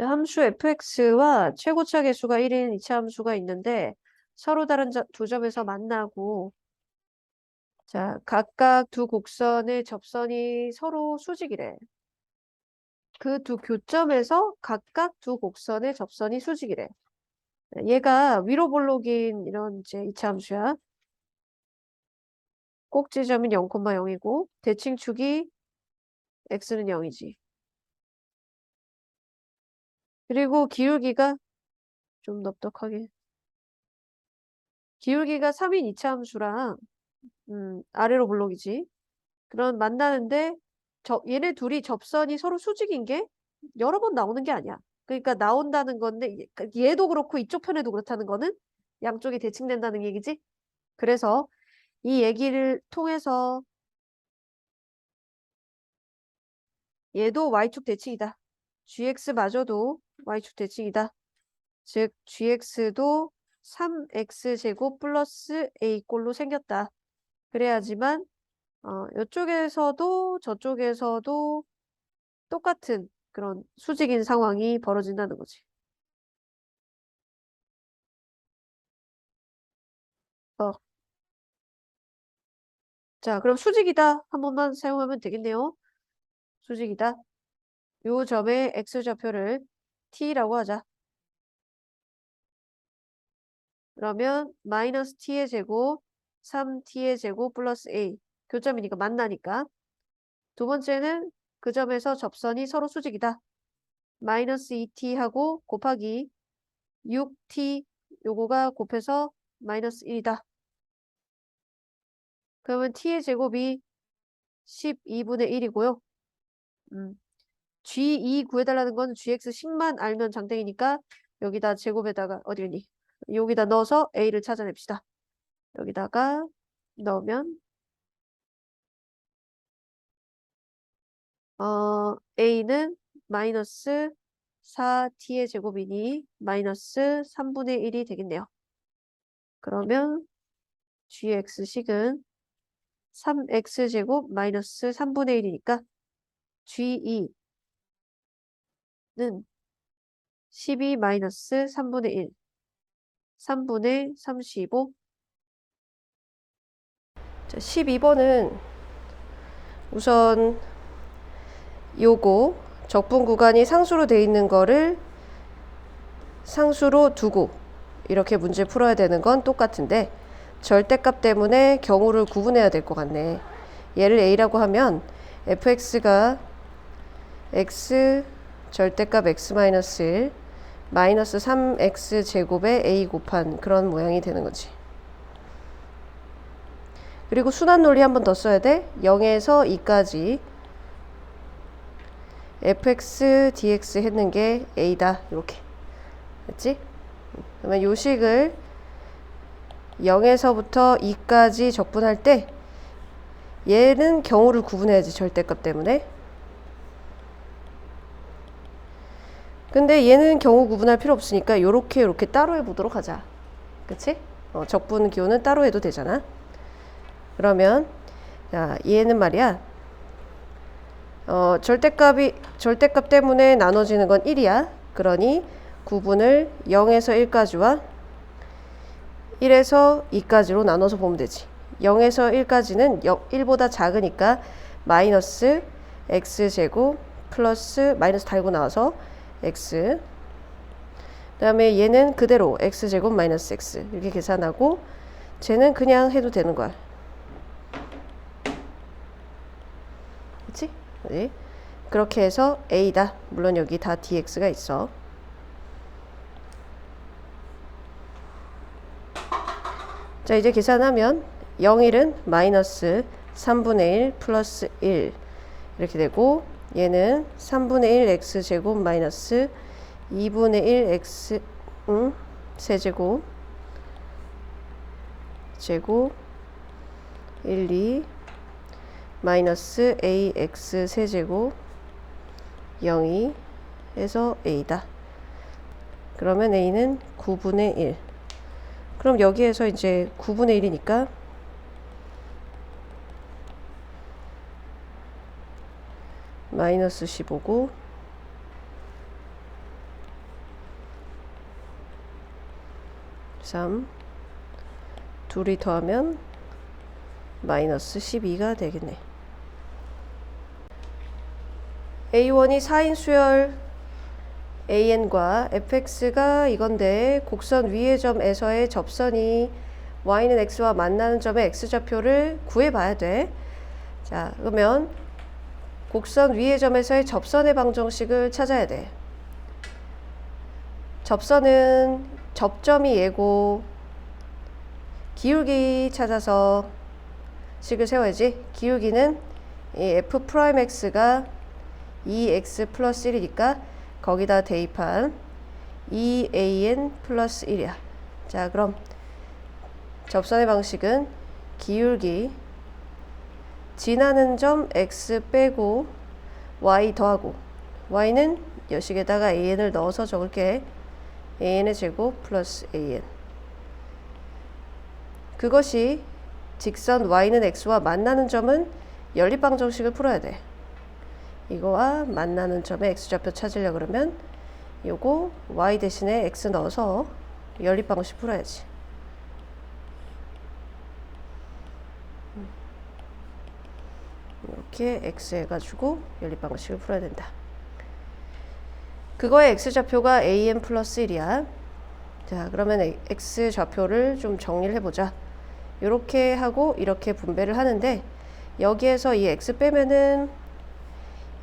자, 함수 fx와 최고차 계수가 1인 이차 함수가 있는데 서로 다른 두 점에서 만나고 자, 각각 두 곡선의 접선이 서로 수직이래. 그 두 교점에서 각각 두 곡선의 접선이 수직이래. 얘가 위로 볼록인 이런 이제 이차 함수야. 꼭지점은 0,0이고 대칭축이 x는 0이지. 그리고 기울기가 좀 넉넉하게 기울기가 3인 이차 함수랑 아래로 볼록이지. 그런 만나는데 얘네 둘이 접선이 서로 수직인 게 여러 번 나오는 게 아니야. 그러니까 나온다는 건데 그러니까 얘도 그렇고 이쪽 편에도 그렇다는 거는 양쪽이 대칭된다는 얘기지. 그래서 이 얘기를 통해서 얘도 y축 대칭이다. gx마저도 y축 대칭이다. 즉 gx도 3x제곱 플러스 a꼴로 생겼다. 그래야지만 이쪽에서도 저쪽에서도 똑같은 그런 수직인 상황이 벌어진다는 거지. 어. 자, 그럼 수직이다 한 번만 사용하면 되겠네요. 수직이다. 요 점의 x좌표를 t라고 하자. 그러면 마이너스 t의 제곱 3t의 제곱 플러스 a 교점이니까 만나니까. 두 번째는 그 점에서 접선이 서로 수직이다. 마이너스 2t하고 곱하기 6t 요거가 곱해서 마이너스 1이다. 그러면 t의 제곱이 12분의 1이고요. G2 구해달라는 건 GX10만 알면 장땡이니까 여기다 제곱에다가 어디니? 여기다 넣어서 A를 찾아냅시다. 여기다가 넣으면 A는 마이너스 4t의 제곱이니 마이너스 3분의 1이 되겠네요. 그러면 GX식은 3x제곱 마이너스 3분의 1이니까 G2는 12 마이너스 3분의 1 3분의 35 자, 12번은 우선 요거 적분 구간이 상수로 돼 있는 거를 상수로 두고 이렇게 문제 풀어야 되는 건 똑같은데 절대값 때문에 경우를 구분해야 될 것 같네. 얘를 a라고 하면 fx가 x 절대값 x-1 마이너스 3x 제곱에 a 곱한 그런 모양이 되는 거지. 그리고 순환 논리 한 번 더 써야 돼. 0에서 2까지 fx dx 했는 게 a다. 이렇게 됐지? 그러면 요 식을 0에서부터 2까지 적분할 때 얘는 경우를 구분해야지. 절대값 때문에. 근데 얘는 경우 구분할 필요 없으니까 요렇게 따로 해보도록 하자. 그치? 적분 기호는 따로 해도 되잖아. 그러면 자, 얘는 말이야. 절대값 때문에 나눠지는 건 1이야. 그러니 구분을 0에서 1까지와 1에서 2까지로 나눠서 보면 되지. 0에서 1까지는 1보다 작으니까 마이너스 x제곱 플러스 마이너스 달고 나와서 x 그 다음에 얘는 그대로 x제곱 마이너스 x 이렇게 계산하고 쟤는 그냥 해도 되는 거야. 그치? 네. 그렇게 해서 a다. 물론 여기 다 dx가 있어. 자, 이제 계산하면 0일은 마이너스 3분의 1 플러스 1 이렇게 되고 얘는 3분의 1 x제곱 마이너스 2분의 1 x 세제곱 제곱 1, 2 마이너스 ax 세제곱 0이 해서 a다. 그러면 a는 9분의 1. 그럼 여기에서 이제 9분의 1이니까 마이너스 15고 3 둘이 더하면 마이너스 12가 되겠네. A1이 4인 수열 AN과 fx가 이건데 곡선 위의 점에서의 접선이 y는 x와 만나는 점의 x좌표를 구해봐야 돼. 자, 그러면 곡선 위의 점에서의 접선의 방정식을 찾아야 돼. 접선은 접점이 얘고 기울기 찾아서 식을 세워야지. 기울기는 이 f'x가 2x 플러스 1이니까 거기다 대입한 2an 플러스 1이야. 자, 그럼 접선의 방식은 기울기 지나는 점 x 빼고 y 더하고 y는 여식에다가 an을 넣어서 적을게. an의 제곱 플러스 an. 그것이 직선 y는 x와 만나는 점은 연립방정식을 풀어야 돼. 이거와 만나는 점의 x좌표 찾으려고 그러면 요거 y 대신에 x 넣어서 연립방식 풀어야지. 이렇게 x 해가지고 연립방식을 풀어야 된다. 그거의 x좌표가 an 플러스 1이야. 자, 그러면 x좌표를 좀 정리를 해보자. 이렇게 하고 이렇게 분배를 하는데 여기에서 이 x 빼면은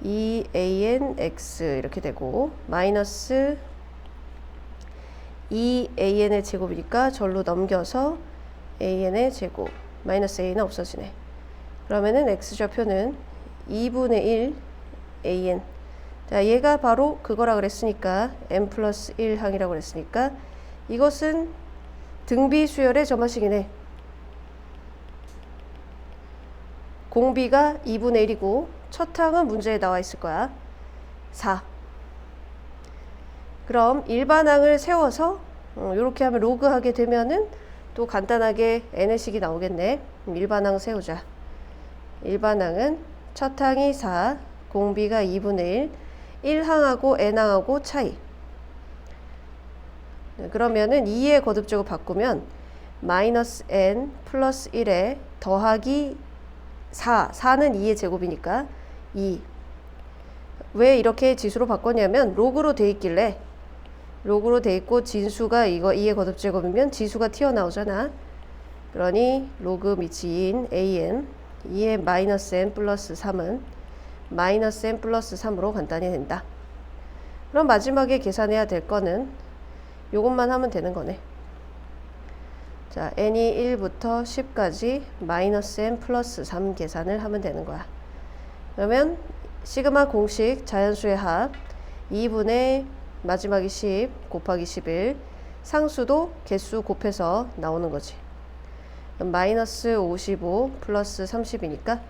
2anx 이렇게 되고 마이너스 2an의 제곱이니까 절로 넘겨서 an의 제곱 마이너스 a는 없어지네. 그러면은 x좌표는 2분의 1 an. 자, 얘가 바로 그거라 그랬으니까 n 플러스 1항이라고 그랬으니까 이것은 등비수열의 점화식이네. 공비가 2분의 1이고 첫 항은 문제에 나와 있을 거야. 4. 그럼 일반항을 세워서 이렇게 하면 로그 하게 되면은 또 간단하게 n의 식이 나오겠네. 일반항 세우자. 일반항은 첫 항이 4, 공비가 2분의 1, 1항하고 n항하고 차이. 그러면은 2의 거듭적을 바꾸면 마이너스 n 플러스 1에 더하기 4, 4는 2의 제곱이니까 2. 왜 이렇게 지수로 바꿨냐면 로그로 돼 있길래 로그로 돼 있고 진수가 이거 2의 거듭제곱이면 지수가 튀어나오잖아. 그러니 로그 미치인 an 2의 마이너스 n 플러스 3은 마이너스 n 플러스 3으로 간단히 된다. 그럼 마지막에 계산해야 될 거는 요것만 하면 되는 거네. 자, n이 1부터 10까지 마이너스 n 플러스 3 계산을 하면 되는 거야. 그러면 시그마 공식 자연수의 합 2분의 마지막이 10 곱하기 11 상수도 개수 곱해서 나오는 거지. 그럼 마이너스 55 플러스 30이니까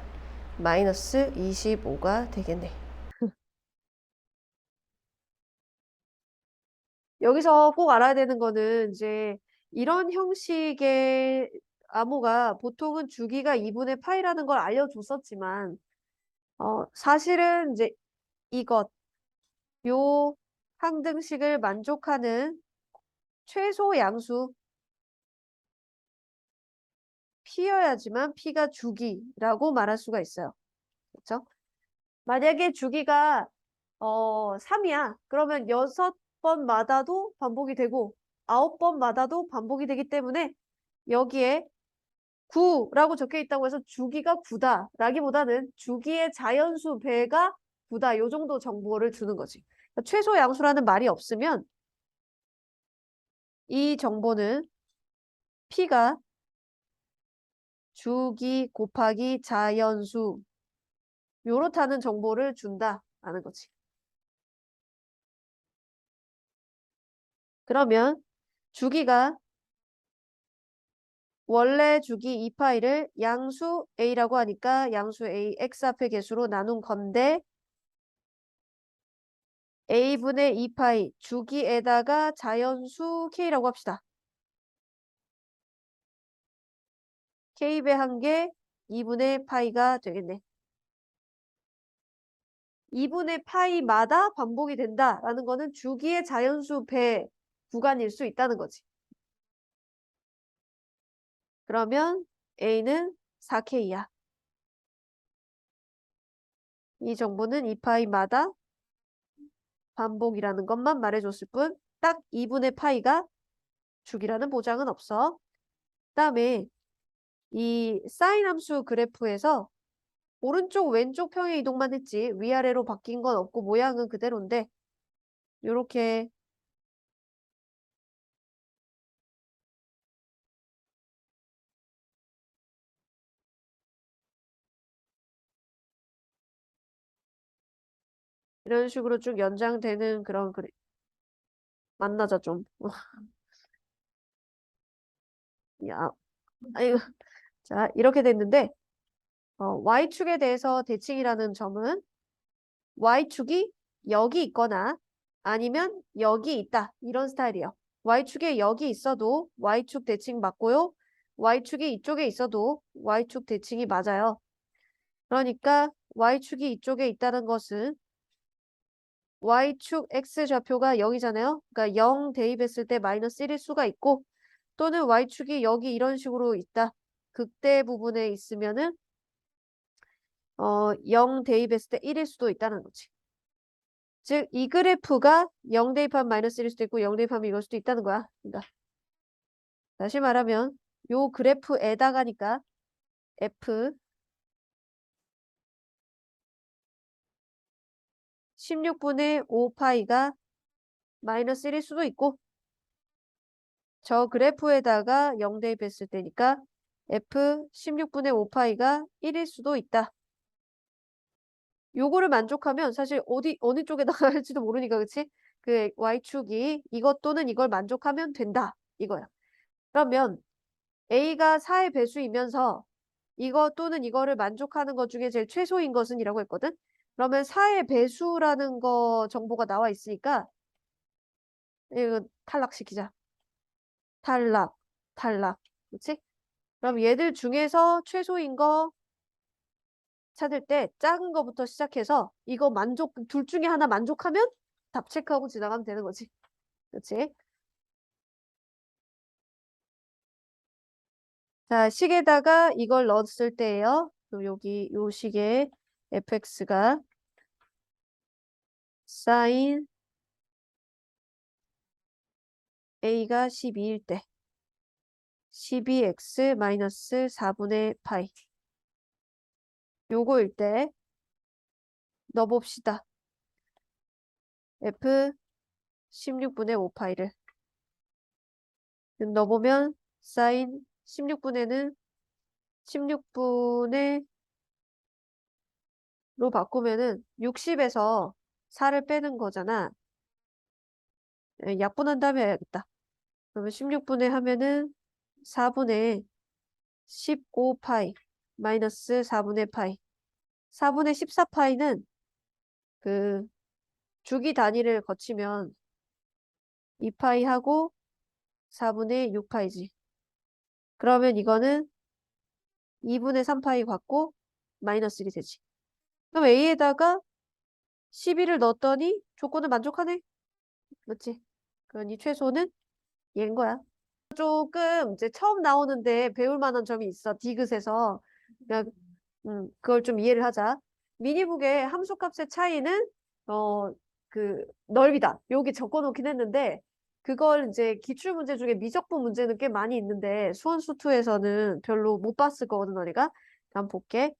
마이너스 25가 되겠네. 여기서 꼭 알아야 되는 거는 이제 이런 형식의 암호가 보통은 주기가 2분의 파이라는 걸 알려줬었지만 사실은 이제 이것 요 항등식을 만족하는 최소 양수 p여야지만 p가 주기라고 말할 수가 있어요. 그렇죠? 만약에 주기가 3이야. 그러면 6번마다도 반복이 되고 9번마다도 반복이 되기 때문에 여기에 9라고 적혀 있다고 해서 주기가 9다 라기보다는 주기의 자연수 배가 9다 요 정도 정보를 주는 거지. 그러니까 최소 양수라는 말이 없으면 이 정보는 p가 주기 곱하기 자연수 요렇다는 정보를 준다라는 거지. 그러면 주기가 원래 주기 2파이를 양수 a라고 하니까 양수 a x 앞에 개수로 나눈 건데 a분의 2파이 주기에다가 자연수 k라고 합시다. k배 한 개 2분의 파이가 되겠네. 2분의 파이마다 반복이 된다라는 거는 주기의 자연수 배 구간일 수 있다는 거지. 그러면 A는 4K야. 이 정보는 2파이마다 반복이라는 것만 말해줬을 뿐, 딱 2분의 파이가 죽이라는 보장은 없어. 그다음에 이 사인 함수 그래프에서 오른쪽 왼쪽 평행 이동만 했지 위아래로 바뀐 건 없고 모양은 그대로인데 요렇게 이런 식으로 쭉 연장되는 그런 그래. 만나자 좀. 야, 아이고. 자, 이렇게 됐는데 Y축에 대해서 대칭이라는 점은 Y축이 여기 있거나 아니면 여기 있다. 이런 스타일이에요. Y축에 여기 있어도 Y축 대칭 맞고요. Y축이 이쪽에 있어도 Y축 대칭이 맞아요. 그러니까 Y축이 이쪽에 있다는 것은 Y축 X좌표가 0이잖아요. 그러니까 0 대입했을 때 마이너스 1일 수가 있고 또는 Y축이 여기 이런 식으로 있다. 극대 부분에 있으면은 0 대입했을 때 1일 수도 있다는 거지. 즉, 이 그래프가 0 대입하면 마이너스 1일 수도 있고 0 대입하면 이걸 수도 있다는 거야. 그러니까 다시 말하면 요 그래프에다가니까 F 16분의 5파이가 마이너스 1일 수도 있고 저 그래프에다가 0 대입했을 때니까 F 16분의 5파이가 1일 수도 있다. 요거를 만족하면 사실 어느 쪽에다가 할지도 모르니까 그치? 그 Y축이 이것 또는 이걸 만족하면 된다. 이거야. 그러면 A가 4의 배수이면서 이거 또는 이거를 만족하는 것 중에 제일 최소인 것은 이라고 했거든? 그러면 4의 배수라는 거 정보가 나와 있으니까 이거 탈락시키자. 탈락, 탈락. 그치? 그럼 얘들 중에서 최소인 거 찾을 때 작은 거부터 시작해서 이거 둘 중에 하나 만족하면 답 체크하고 지나가면 되는 거지. 그치? 자, 식에다가 이걸 넣었을 때예요. 그럼 여기 요 식에 fx가 sin a가 12일 때 12x 마이너스 4분의 파이 요거일 때 넣어봅시다. f 16분의 5파이를 넣어보면 sin 16분의는 16분의 로 바꾸면은 60에서 4를 빼는 거잖아. 약분한 다음에 해야겠다. 그러면 16분의 하면은 4분의 15파이 마이너스 4분의 파이 4분의 14파이는 그 주기 단위를 거치면 2파이 하고 4분의 6파이지. 그러면 이거는 2분의 3파이 갖고 마이너스 1이 되지. 그럼 A에다가 12를 넣었더니 조건을 만족하네. 그렇지? 그러니 최소는 얘인 거야. 조금 이제 처음 나오는데 배울 만한 점이 있어. 디귿에서. 그냥 그걸 좀 이해를 하자. 미니북의 함수값의 차이는 그 넓이다. 여기 적어놓긴 했는데 그걸 이제 기출문제 중에 미적분 문제는 꽤 많이 있는데 수원수2에서는 별로 못 봤을 거거든 너네가. 한번 볼게.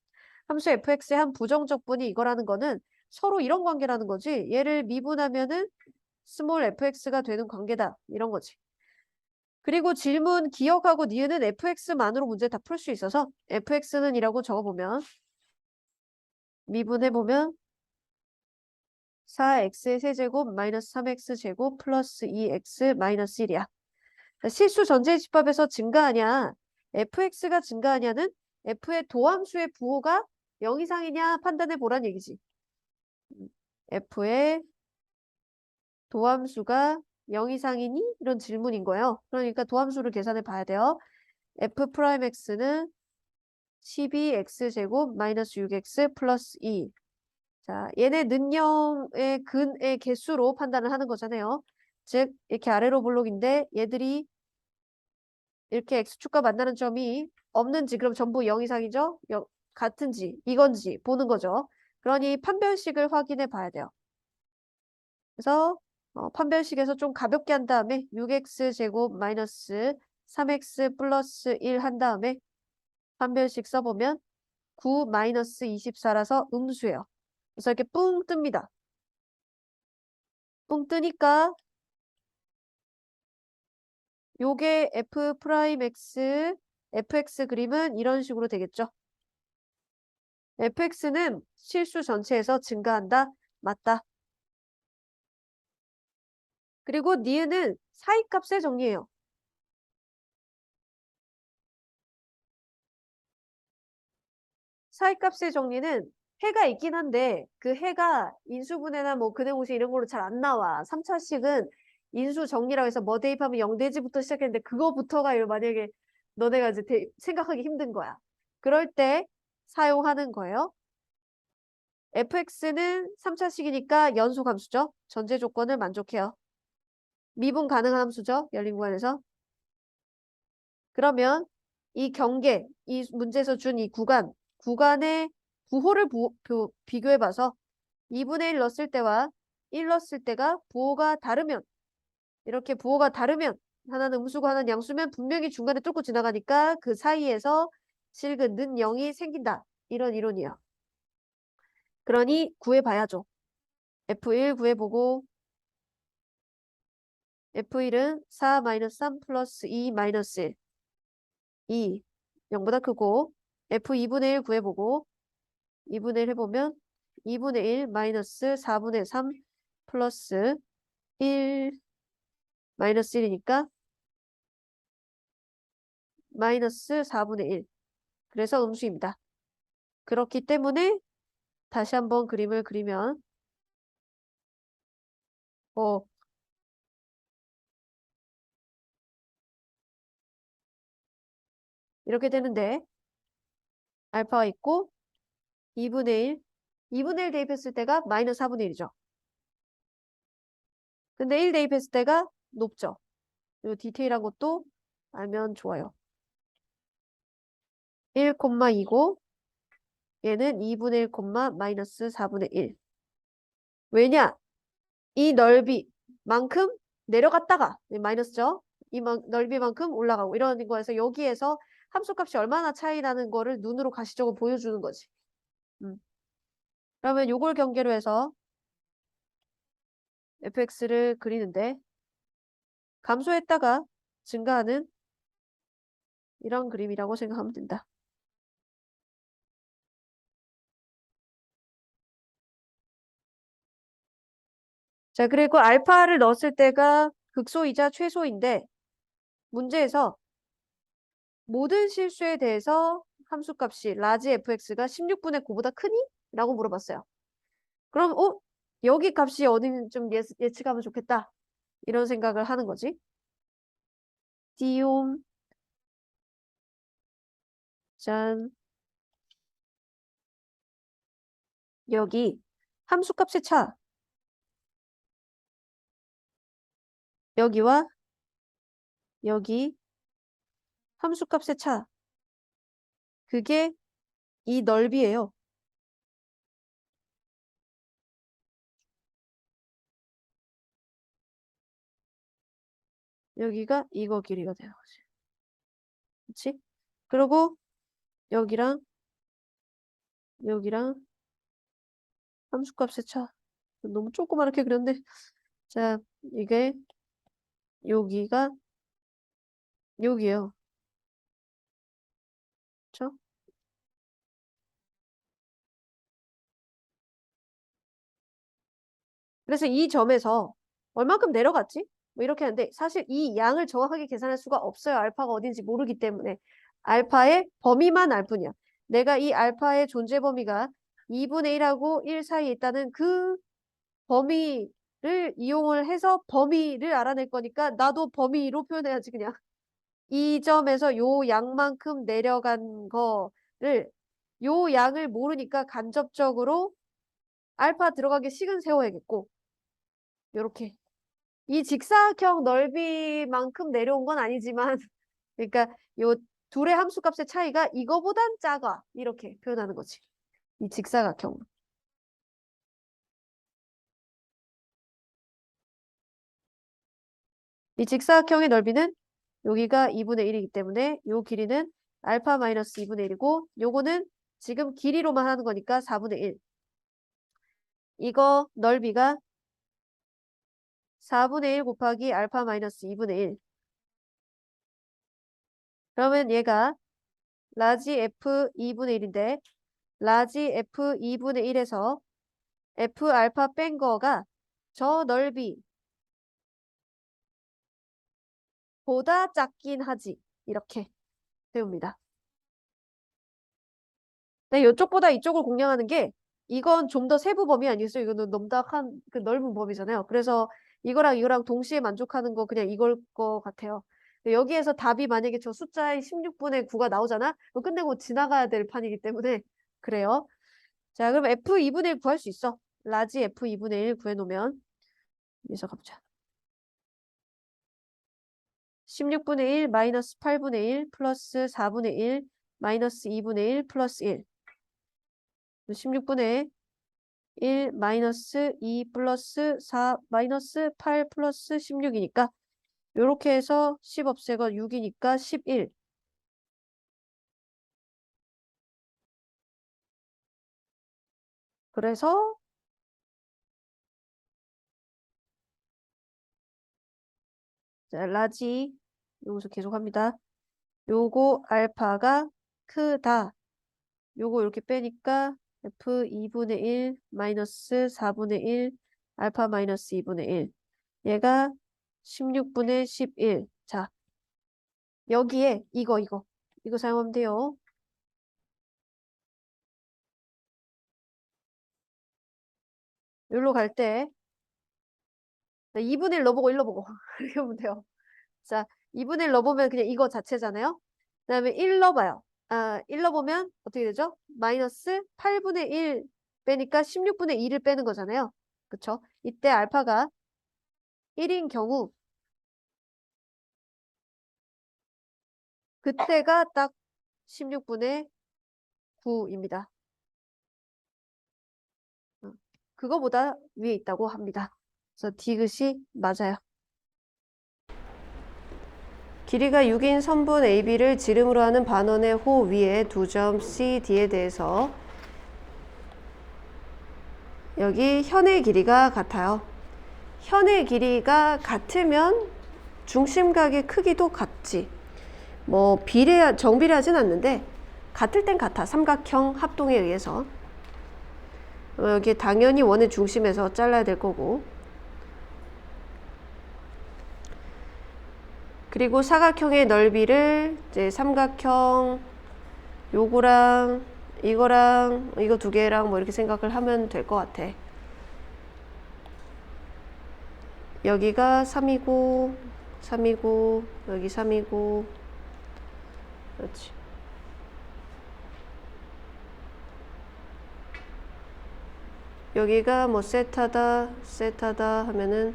함수 fx의 한 부정적분이 이거라는 거는 서로 이런 관계라는 거지. 얘를 미분하면은 스몰 fx가 되는 관계다. 이런 거지. 그리고 질문 기억하고 니은은 fx만으로 문제 다 풀 수 있어서 fx는 이라고 적어보면 미분해보면 4x의 세제곱 마이너스 3x제곱 플러스 2x 마이너스 1이야. 실수 전제 집합에서 증가하냐 fx가 증가하냐는 f의 도함수의 부호가 0 이상이냐 판단해 보란 얘기지. f의 도함수가 0 이상이니? 이런 질문인 거예요. 그러니까 도함수를 계산해 봐야 돼요. f 프라임 x는 12x제곱 마이너스 6x 플러스 2. 자, 얘네 는영의 근의 개수로 판단을 하는 거잖아요. 즉, 이렇게 아래로 블록인데 얘들이 이렇게 x축과 만나는 점이 없는지, 그럼 전부 0 이상이죠? 같은지, 이건지 보는 거죠. 그러니 판별식을 확인해 봐야 돼요. 그래서 판별식에서 좀 가볍게 한 다음에 6x 제곱 마이너스 3x 플러스 1 한 다음에 판별식 써보면 9 마이너스 24라서 음수예요. 그래서 이렇게 뿡 뜹니다. 뿡 뜨니까 요게 f 프라임 x, fx 그림은 이런 식으로 되겠죠. fx는 실수 전체에서 증가한다. 맞다. 그리고 니은은 사이값의 정리예요. 사이값의 정리는 해가 있긴 한데 그 해가 인수분해나 뭐 근해공식 이런 걸로 잘 안 나와. 3차식은 인수 정리라고 해서 뭐 대입하면 0대지부터 시작했는데 그거부터가 만약에 너네가 이제 생각하기 힘든 거야. 그럴 때 사용하는 거예요. fx는 3차식이니까 연속 함수죠. 전제 조건을 만족해요. 미분 가능한 함수죠. 열린 구간에서. 그러면 이 경계, 이 문제에서 준 이 구간의 부호를 비교해봐서 2분의 1 넣었을 때와 1 넣었을 때가 부호가 다르면, 이렇게 부호가 다르면, 하나는 음수고 하나는 양수면 분명히 중간에 뚫고 지나가니까 그 사이에서 실근 는 0이 생긴다. 이런 이론이에요. 그러니 구해봐야죠. F1 구해보고 F1은 4-3 플러스 2 마이너스 1. 2, 0보다 크고 F2분의 1 구해보고 2분의 1 해보면 2분의 1 마이너스 4분의 3 플러스 1 마이너스 1이니까 마이너스 4분의 1. 그래서 음수입니다. 그렇기 때문에 다시 한번 그림을 그리면 어, 이렇게 되는데 알파가 있고 2분의 1, 2분의 1 대입했을 때가 마이너스 4분의 1이죠. 근데 1 대입했을 때가 높죠. 이 디테일한 것도 알면 좋아요. 1,2고 얘는 2분의 1, 마이너스 4분의 1. 왜냐? 이 넓이만큼 내려갔다가 마이너스죠. 이 넓이만큼 올라가고 이런 거에서 여기에서 함수값이 얼마나 차이 나는 거를 눈으로 가시적으로 보여주는 거지. 그러면 요걸 경계로 해서 fx를 그리는데 감소했다가 증가하는 이런 그림이라고 생각하면 된다. 자, 그리고 알파를 넣었을 때가 극소이자 최소인데 문제에서 모든 실수에 대해서 함수값이 라지 fx가 16분의 9보다 크니? 라고 물어봤어요. 그럼 여기 값이 어디는 좀 예측하면 좋겠다. 이런 생각을 하는 거지. 띄움 짠 여기 함수값의 차 여기와 여기 함수값의 차 그게 이 넓이에요. 여기가 이거 길이가 되는 거지. 그치? 그리고 여기랑 여기랑 함수값의 차 너무 조그맣게 그렸네. 자, 이게 여기가 여기에요. 그쵸? 그래서 이 점에서 얼만큼 내려갔지? 뭐 이렇게 하는데 사실 이 양을 정확하게 계산할 수가 없어요. 알파가 어딘지 모르기 때문에. 알파의 범위만 알 뿐이야. 내가 이 알파의 존재 범위가 2분의 1하고 1 사이에 있다는 그 범위를 이용을 해서 범위를 알아낼 거니까 나도 범위로 표현해야지 그냥. 이 점에서 요 양만큼 내려간 거를 요 양을 모르니까 간접적으로 알파 들어가게 식은 세워야겠고 요렇게 이 직사각형 넓이만큼 내려온 건 아니지만 그러니까 요 둘의 함수값의 차이가 이거보단 작아. 이렇게 표현하는 거지. 이 직사각형. 이 직사각형의 넓이는 여기가 2분의 1이기 때문에 요 길이는 알파 마이너스 2분의 1이고 요거는 지금 길이로만 하는 거니까 4분의 1. 이거 넓이가 4분의 1 곱하기 알파 마이너스 2분의 1. 그러면 얘가 라지 F 2분의 1인데 라지 F 2분의 1에서 F 알파 뺀 거가 저 넓이 보다 작긴 하지. 이렇게 배웁니다. 네, 이쪽보다 이쪽을 공략하는 게 이건 좀 더 세부 범위 아니겠어요? 이거는 넉넉한 그 넓은 범위잖아요. 그래서 이거랑 이거랑 동시에 만족하는 거 그냥 이걸 거 같아요. 근데 여기에서 답이 만약에 저 숫자의 16분의 9가 나오잖아? 그거 끝내고 지나가야 될 판이기 때문에 그래요. 자, 그럼 F 2분의 1 구할 수 있어. 라지 F 2분의 1 구해놓으면 여기서 가보자. 16분의 1 마이너스 8분의 1 플러스 4분의 1 마이너스 2분의 1 플러스 1. 16분의 1 마이너스 2 플러스 4 마이너스 8 플러스 16이니까 요렇게 해서 10 없애고 6이니까 11. 그래서 자, 라지 여기서 계속합니다. 요거 알파가 크다. 요거 이렇게 빼니까 F 2분의 1 마이너스 4분의 1 알파 마이너스 2분의 1. 얘가 16분의 11. 자, 여기에 이거 사용하면 돼요. 여기로 갈 때 2분의 1 넣어보고 1 넣어보고 이렇게 하면 돼요. 자, 2분의 1 넣어보면 그냥 이거 자체잖아요. 그 다음에 1 넣어봐요. 1 넣어보면 어떻게 되죠? 마이너스 8분의 1 빼니까 16분의 2를 빼는 거잖아요. 그쵸? 이때 알파가 1인 경우 그때가 딱 16분의 9입니다. 그거보다 위에 있다고 합니다. 그래서 디귿이 맞아요. 길이가 6인 선분 AB를 지름으로 하는 반원의 호 위에 두 점 C, D에 대해서 여기 현의 길이가 같아요. 현의 길이가 같으면 중심각의 크기도 같지. 뭐 정비례하진 않는데 같을 땐 같아. 삼각형 합동에 의해서. 여기 당연히 원의 중심에서 잘라야 될 거고. 그리고 사각형의 넓이를 이제 삼각형 요거랑 이거랑 이거 두 개랑 뭐 이렇게 생각을 하면 될 것 같아. 여기가 3이고 3이고 여기 3이고 그렇지. 여기가 뭐 세타다 하면은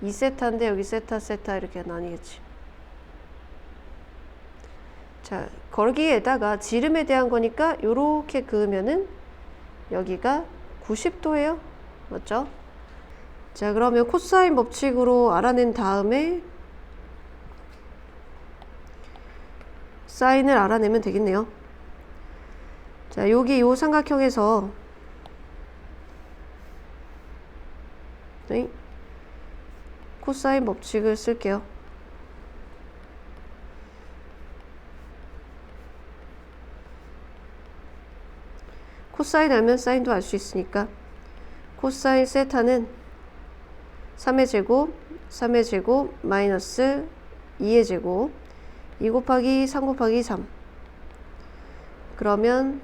2세타인데 여기 세타 이렇게 나뉘겠지. 자, 거기에다가 지름에 대한 거니까 요렇게 그으면은 여기가 90도예요. 맞죠? 자, 그러면 코사인 법칙으로 알아낸 다음에 사인을 알아내면 되겠네요. 자, 여기 요 삼각형에서 코사인 법칙을 쓸게요. 코사인 알면 사인도 알 수 있으니까 코사인 세타는 3의 제곱, 3의 제곱, 마이너스 2의 제곱 2 곱하기 3 곱하기 3 그러면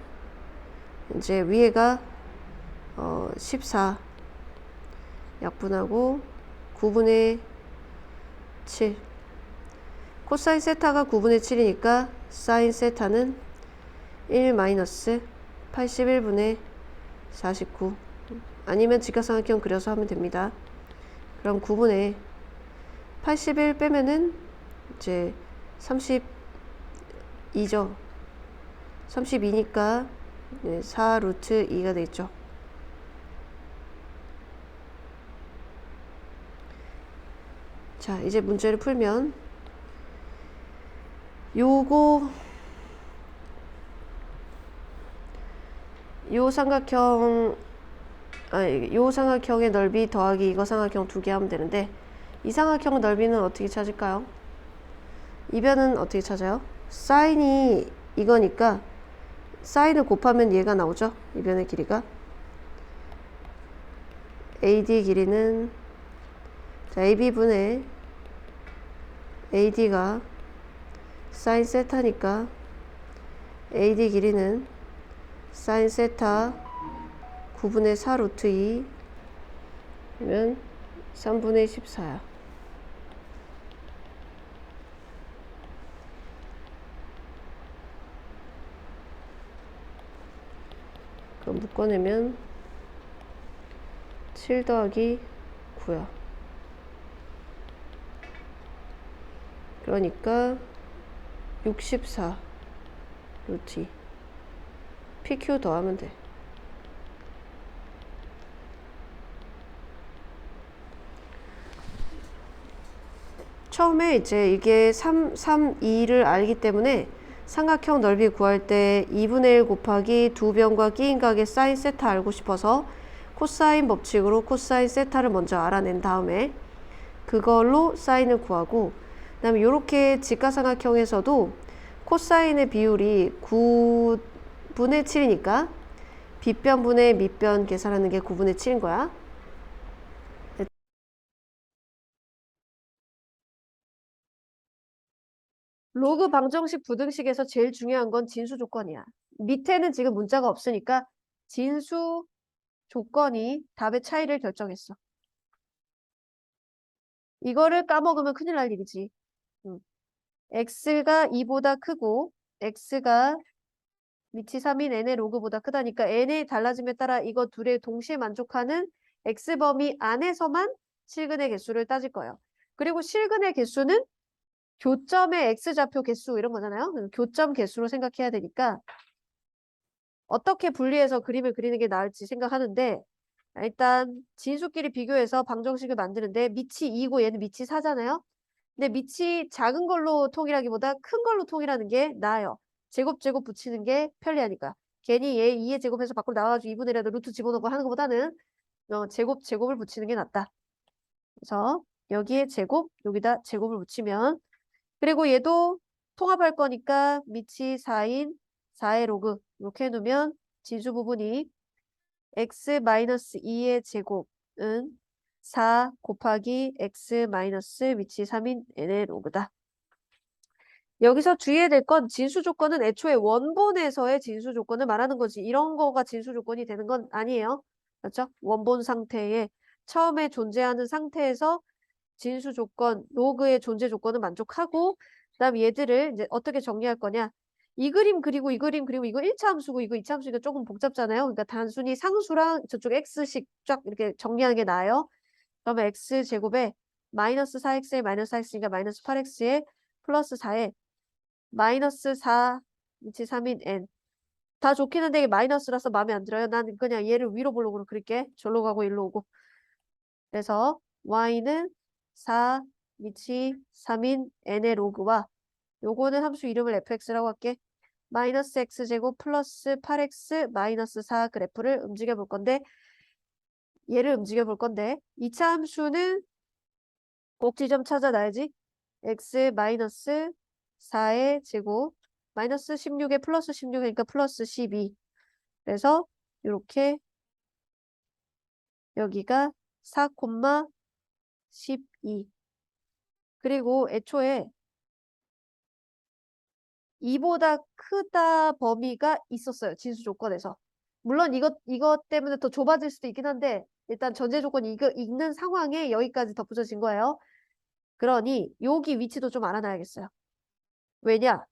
이제 위에가 14 약분하고 9분의 7 코사인 세타가 9분의 7이니까 사인 세타는 1 마이너스 81분의 49 아니면 직각삼각형 그려서 하면 됩니다. 그럼 9분의 81 빼면은 이제 2죠. 32니까 4 루트 2가 되겠죠. 자, 이제 문제를 풀면 요거 요 삼각형 요 삼각형의 넓이 더하기 이거 삼각형 두 개 하면 되는데 이 삼각형 넓이는 어떻게 찾을까요? 이변은 어떻게 찾아요? 사인이 이거니까 사인을 곱하면 얘가 나오죠. 이변의 길이가 AD 길이는 자, AB분의 AD가 사인 세타니까 AD 길이는 사인 세타 9분의 4 루트 2 그러면 3분의 14야. 그럼 묶어내면 7 더하기 9야. 그러니까 64 루트 2 PQ 더하면 돼. 처음에 이제 이게 3, 2를 알기 때문에 삼각형 넓이 구할 때 2분의 1 곱하기 두 변과 끼인 각의 사인 세타 알고 싶어서 코사인 법칙으로 코사인 세타를 먼저 알아낸 다음에 그걸로 사인을 구하고 그 다음에 이렇게 직각삼각형에서도 코사인의 비율이 9분의 7이니까 빗변분의 밑변 계산하는 게 9분의 7인 거야. 로그 방정식 부등식에서 제일 중요한 건 진수 조건이야. 밑에는 지금 문자가 없으니까 진수 조건이 답의 차이를 결정했어. 이거를 까먹으면 큰일 날 일이지. x가 2보다 크고 x가 밑이 3인 n의 로그보다 크다니까 n의 달라짐에 따라 이거 둘의 동시에 만족하는 x범위 안에서만 실근의 개수를 따질 거예요. 그리고 실근의 개수는 교점의 x좌표 개수 이런 거잖아요. 교점 개수로 생각해야 되니까 어떻게 분리해서 그림을 그리는 게 나을지 생각하는데 일단 진수끼리 비교해서 방정식을 만드는데 밑이 2고 얘는 밑이 4잖아요. 근데 밑이 작은 걸로 통일하기보다 큰 걸로 통일하는 게 나아요. 제곱 붙이는 게 편리하니까. 괜히 얘 2의 제곱해서 밖으로 나와가지고 2분의 1에다 루트 집어넣고 하는 것보다는 제곱을 붙이는 게 낫다. 그래서 여기에 제곱, 여기다 제곱을 붙이면 그리고 얘도 통합할 거니까 밑이 4인 4의 로그 이렇게 해놓으면 진수 부분이 x-2의 제곱은 4 곱하기 x 마이너스 밑이 3인 n의 로그다. 여기서 주의해야 될 건 진수 조건은 애초에 원본에서의 진수 조건을 말하는 거지. 이런 거가 진수 조건이 되는 건 아니에요. 그렇죠? 원본 상태에 처음에 존재하는 상태에서 진수 조건, 로그의 존재 조건을 만족하고 그다음 얘들을 이제 어떻게 정리할 거냐. 이 그림 그리고 이 그림 그리고 이거 1차 함수고 이거 2차 함수니까 조금 복잡잖아요. 그러니까 단순히 상수랑 저쪽 x식 쫙 이렇게 정리하는 게 나아요. 그러면 x제곱에 마이너스 4x에 마이너스 4x니까 마이너스 8x에 플러스 4에 마이너스 4 밑이 3인 n 다 좋긴 한데 이게 마이너스라서 마음에 안 들어요. 난 그냥 얘를 위로 볼록으로 그릴게. 절로 가고 일로 오고. 그래서 y는 4 밑이 3인 n의 로그와 요거는 함수 이름을 fx라고 할게. 마이너스 x제곱 플러스 8x 마이너스 4 그래프를 움직여 볼 건데 얘를 움직여 볼 건데 2차 함수는 꼭지점 찾아놔야지. x 마이너스 4의 제곱 마이너스 16에 플러스 16이니까 플러스 12. 그래서 이렇게 여기가 4, 12. 그리고 애초에 2보다 크다 범위가 있었어요. 진수 조건에서. 물론 이것 때문에 더 좁아질 수도 있긴 한데 일단 전제 조건이 이거 있는 상황에 여기까지 덧붙여진 거예요. 그러니 여기 위치도 좀 알아놔야겠어요. 왜냐?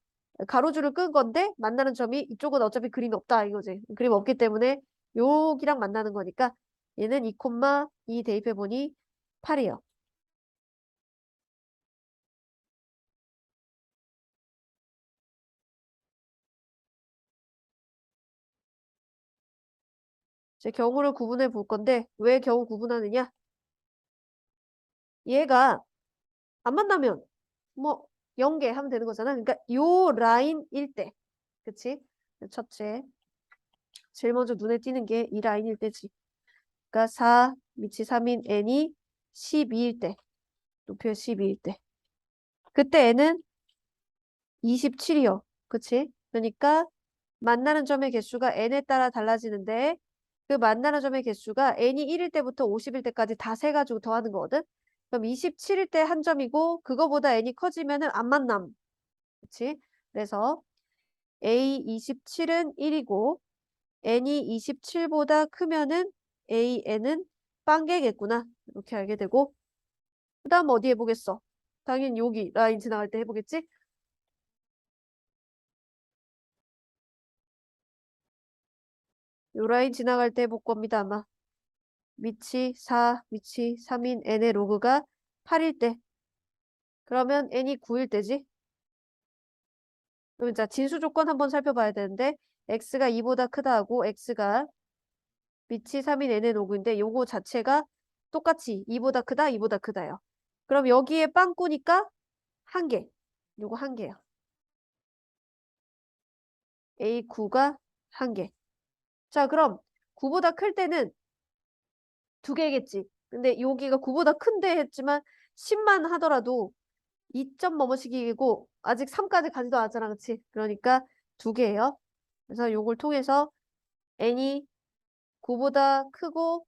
가로줄을 끈 건데 만나는 점이 이쪽은 어차피 그림이 없다 이거지. 그림 없기 때문에 여기랑 만나는 거니까 얘는 2, 대입해보니 8이에요. 이제 경우를 구분해 볼 건데 왜 경우 구분하느냐? 얘가 안 만나면 뭐 0개 하면 되는 거잖아. 그러니까 요 라인일 때. 그치? 첫째. 제일 먼저 눈에 띄는 게 이 라인일 때지. 그러니까 4, 밑이 3인 n이 12일 때. 높이가 12일 때. 그때 n은 27이요. 그치? 그러니까 만나는 점의 개수가 n에 따라 달라지는데 그 만나는 점의 개수가 n이 1일 때부터 50일 때까지 다 세가지고 더하는 거거든? 그럼 27일 때 한 점이고 그거보다 n이 커지면은 안 만남. 그치? 그래서 A27은 1이고 n이 27보다 크면은 AN은 빵개겠구나. 이렇게 알게 되고 그 다음 어디 해보겠어? 당연히 여기 라인 지나갈 때 해보겠지? 요 라인 지나갈 때 해볼 겁니다, 아마. 위치 4, 위치 3인 n의 로그가 8일 때. 그러면 n이 9일 때지? 그럼 자, 진수 조건 한번 살펴봐야 되는데 x가 2보다 크다 하고 x가 위치 3인 n의 로그인데 요거 자체가 똑같이 2보다 크다, 2보다 크다요. 그럼 여기에 빵꾸니까 한 개. 요거 한 개요. A9가 한 개. 자, 그럼 9보다 클 때는 두 개겠지. 근데 여기가 9보다 큰데 했지만 10만 하더라도 2점 뭐뭐씩이고 아직 3까지 가지도 않았잖아. 그치? 그러니까 두 개예요. 그래서 요걸 통해서 n이 9보다 크고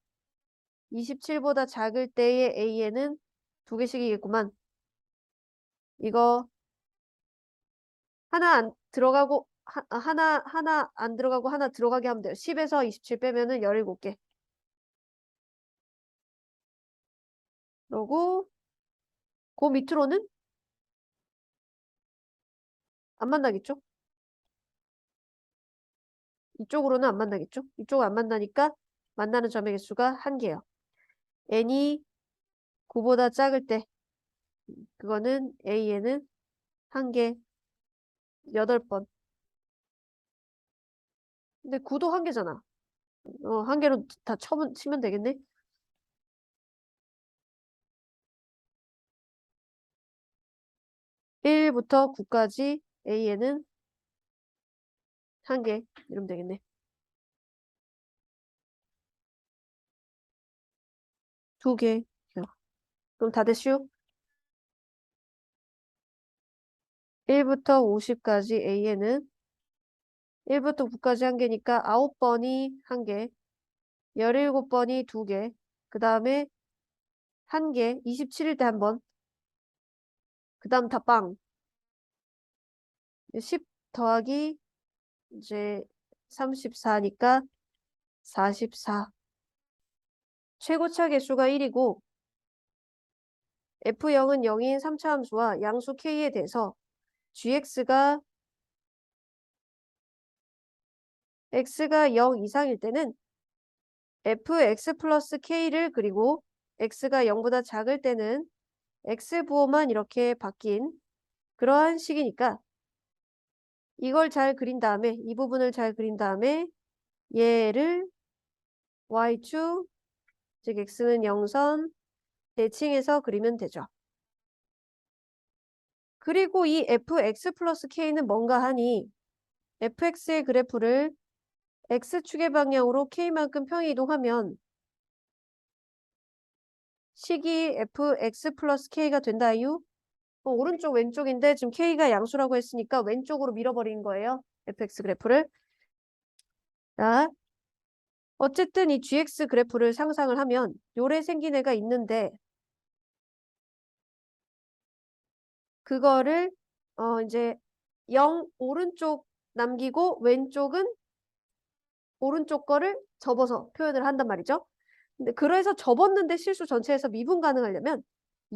27보다 작을 때의 AN은 두 개씩이겠구만. 이거 하나 안 들어가고 하나 안 들어가고 하나 들어가게 하면 돼요. 10에서 27 빼면은 17개. 그러고 그 밑으로는 안 만나겠죠? 이쪽으로는 안 만나겠죠? 이쪽은 안 만나니까 만나는 점의 개수가 한 개예요. n이 9보다 작을 때 그거는 AN은 한 개, 8번. 근데 9도 한 개잖아. 한 개로 다 치면 되겠네? 1부터 9까지 AN은 한 개. 이러면 되겠네. 두 개. 그럼 다 됐슈? 1부터 50까지 AN은 1부터 9까지 한 개니까 9번이 한 개, 17번이 두 개, 그 다음에 한 개, 27일 때 한 번, 그 다음 다 빵. 10 더하기 이제 34니까 44. 최고차 개수가 1이고 F0은 0인 3차 함수와 양수 K에 대해서 GX가 X가 0 이상일 때는 fx 플러스 k를 그리고 x가 0보다 작을 때는 x 부호만 이렇게 바뀐 그러한 식이니까 이걸 잘 그린 다음에 이 부분을 잘 그린 다음에 얘를 y축 즉 x는 0선 대칭해서 그리면 되죠. 그리고 이 fx 플러스 k는 뭔가 하니 fx의 그래프를 x축의 방향으로 k만큼 평이이동하면 식이 fx 플러스 k가 된다유. 오른쪽 왼쪽인데 지금 k가 양수라고 했으니까 왼쪽으로 밀어버린 거예요. fx 그래프를. 자, 어쨌든 이 gx 그래프를 상상을 하면 요래 생긴 애가 있는데 그거를 이제 0 오른쪽 남기고 왼쪽은 오른쪽 거를 접어서 표현을 한단 말이죠. 근데 그래서 접었는데 실수 전체에서 미분 가능하려면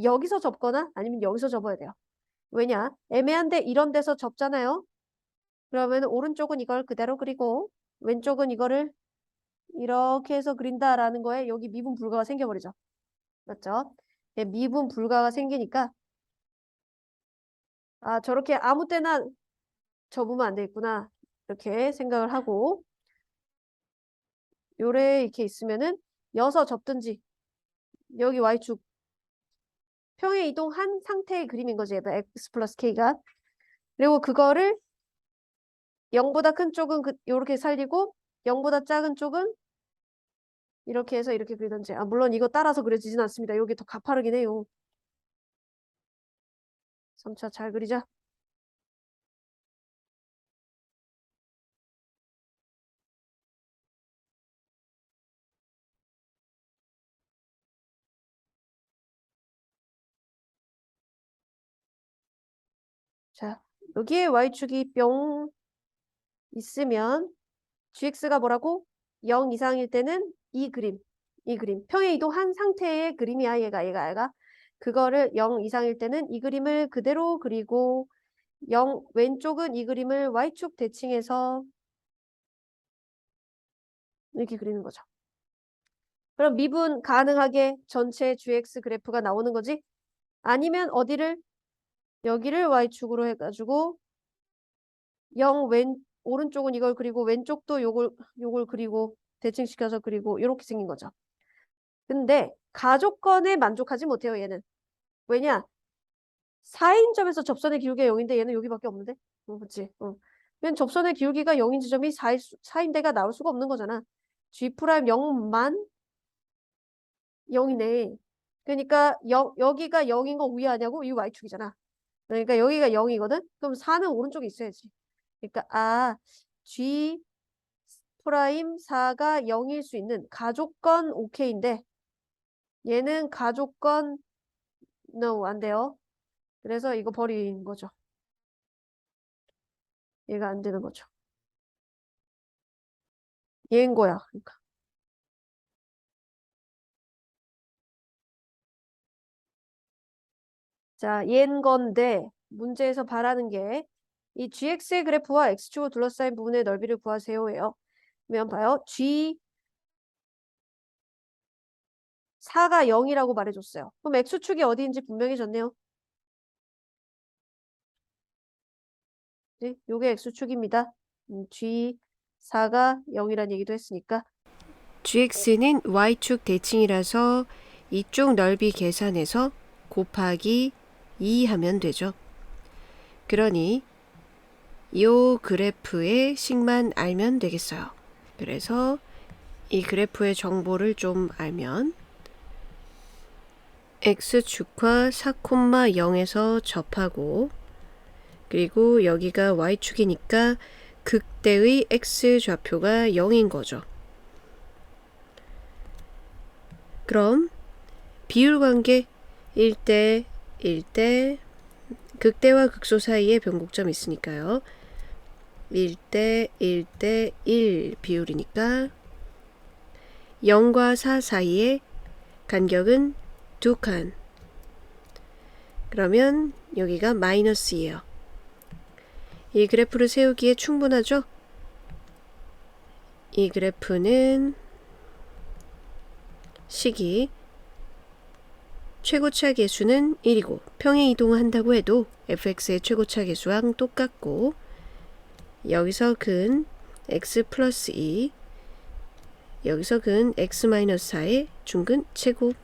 여기서 접거나 아니면 여기서 접어야 돼요. 왜냐? 애매한데 이런 데서 접잖아요. 그러면 오른쪽은 이걸 그대로 그리고 왼쪽은 이거를 이렇게 해서 그린다라는 거에 여기 미분 불가가 생겨버리죠. 맞죠? 네, 미분 불가가 생기니까 아 저렇게 아무 때나 접으면 안 되겠구나 이렇게 생각을 하고 요래 이렇게 있으면은 여서 접든지 여기 y축 평행 이동한 상태의 그림인 거지. x 플러스 k가. 그리고 그거를 0보다 큰 쪽은 요렇게 살리고 0보다 작은 쪽은 이렇게 해서 이렇게 그리던지. 아, 물론 이거 따라서 그려지진 않습니다. 여기 더 가파르긴 해요. 3차 잘 그리자. 자, 여기에 y축이 뿅 있으면 gx가 뭐라고? 0 이상일 때는 이 그림. 평행 이동한 상태의 그림이야. 얘가. 그거를 0 이상일 때는 이 그림을 그대로 그리고 0 왼쪽은 이 그림을 y축 대칭해서 이렇게 그리는 거죠. 그럼 미분 가능하게 전체 gx 그래프가 나오는 거지? 아니면 어디를? 여기를 y축으로 해가지고 0 오른쪽은 이걸 그리고 왼쪽도 요걸 그리고 대칭시켜서 그리고 이렇게 생긴 거죠. 근데 가족건에 만족하지 못해요, 얘는. 왜냐? 4인점에서 접선의 기울기가 0인데 얘는 여기밖에 없는데? 그치? 얘는 접선의 기울기가 0인 지점이 4인데가 나올 수가 없는 거잖아. G' 0만 0이네. 그러니까 여기가 0인 거 우회하냐고? 이 y축이잖아. 그러니까 여기가 0이거든? 그럼 4는 오른쪽에 있어야지. 그러니까 G' 4가 0일 수 있는 가족건 OK인데 얘는 가족건 no 안 돼요. 그래서 이거 버리는 거죠. 얘가 안 되는 거죠. 얘인 거야. 그러니까. 자, 얘인 건데 문제에서 바라는 게 이 gx의 그래프와 x축을 둘러싸인 부분의 넓이를 구하세요예요. 그러면 봐요. g 4가 0이라고 말해줬어요. 그럼 x축이 어디인지 분명해졌네요. 네, 요게 x축입니다. g 4가 0이란 얘기도 했으니까 gx는 y축 대칭이라서 이쪽 넓이 계산해서 곱하기 2 하면 되죠. 그러니 이 그래프의 식만 알면 되겠어요. 그래서 이 그래프의 정보를 좀 알면 x축과 4,0에서 접하고 그리고 여기가 y축이니까 극대의 x좌표가 0인 거죠. 그럼 비율관계 1대 1대 극대와 극소 사이에 변곡점이 있으니까요. 1대 1대 1 비율이니까 0과 4 사이에 간격은 2칸. 그러면 여기가 마이너스예요. 이 그래프를 세우기에 충분하죠? 이 그래프는 식이 최고차 계수는 1이고 평행 이동을 한다고 해도 fx의 최고차 계수랑 똑같고 여기서 근 x 플러스 2 여기서 근 x 마이너스 4의 중근 제곱.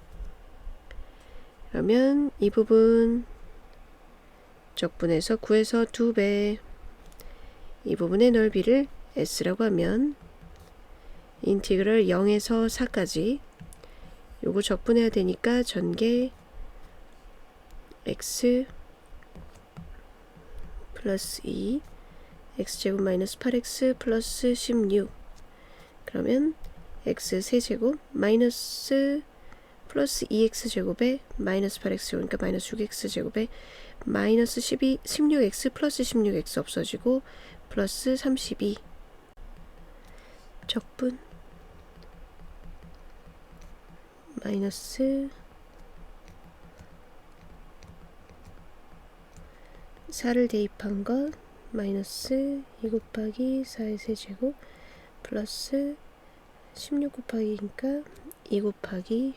그러면 이 부분 적분해서 9에서 2배 이 부분의 넓이를 s라고 하면 인티그럴 0에서 4까지 요거 적분해야 되니까 전개 x 플러스 2 x제곱 마이너스 8x 플러스 16 그러면 x 세제곱 마이너스 플러스 2x제곱에 마이너스 8x제곱 그러니까 마이너스 6x제곱에 마이너스 16x 플러스 16x 없어지고 플러스 32 적분 마이너스 4를 대입한 것 마이너스 2 곱하기 4의 세제곱 플러스 16 곱하기니까 2 곱하기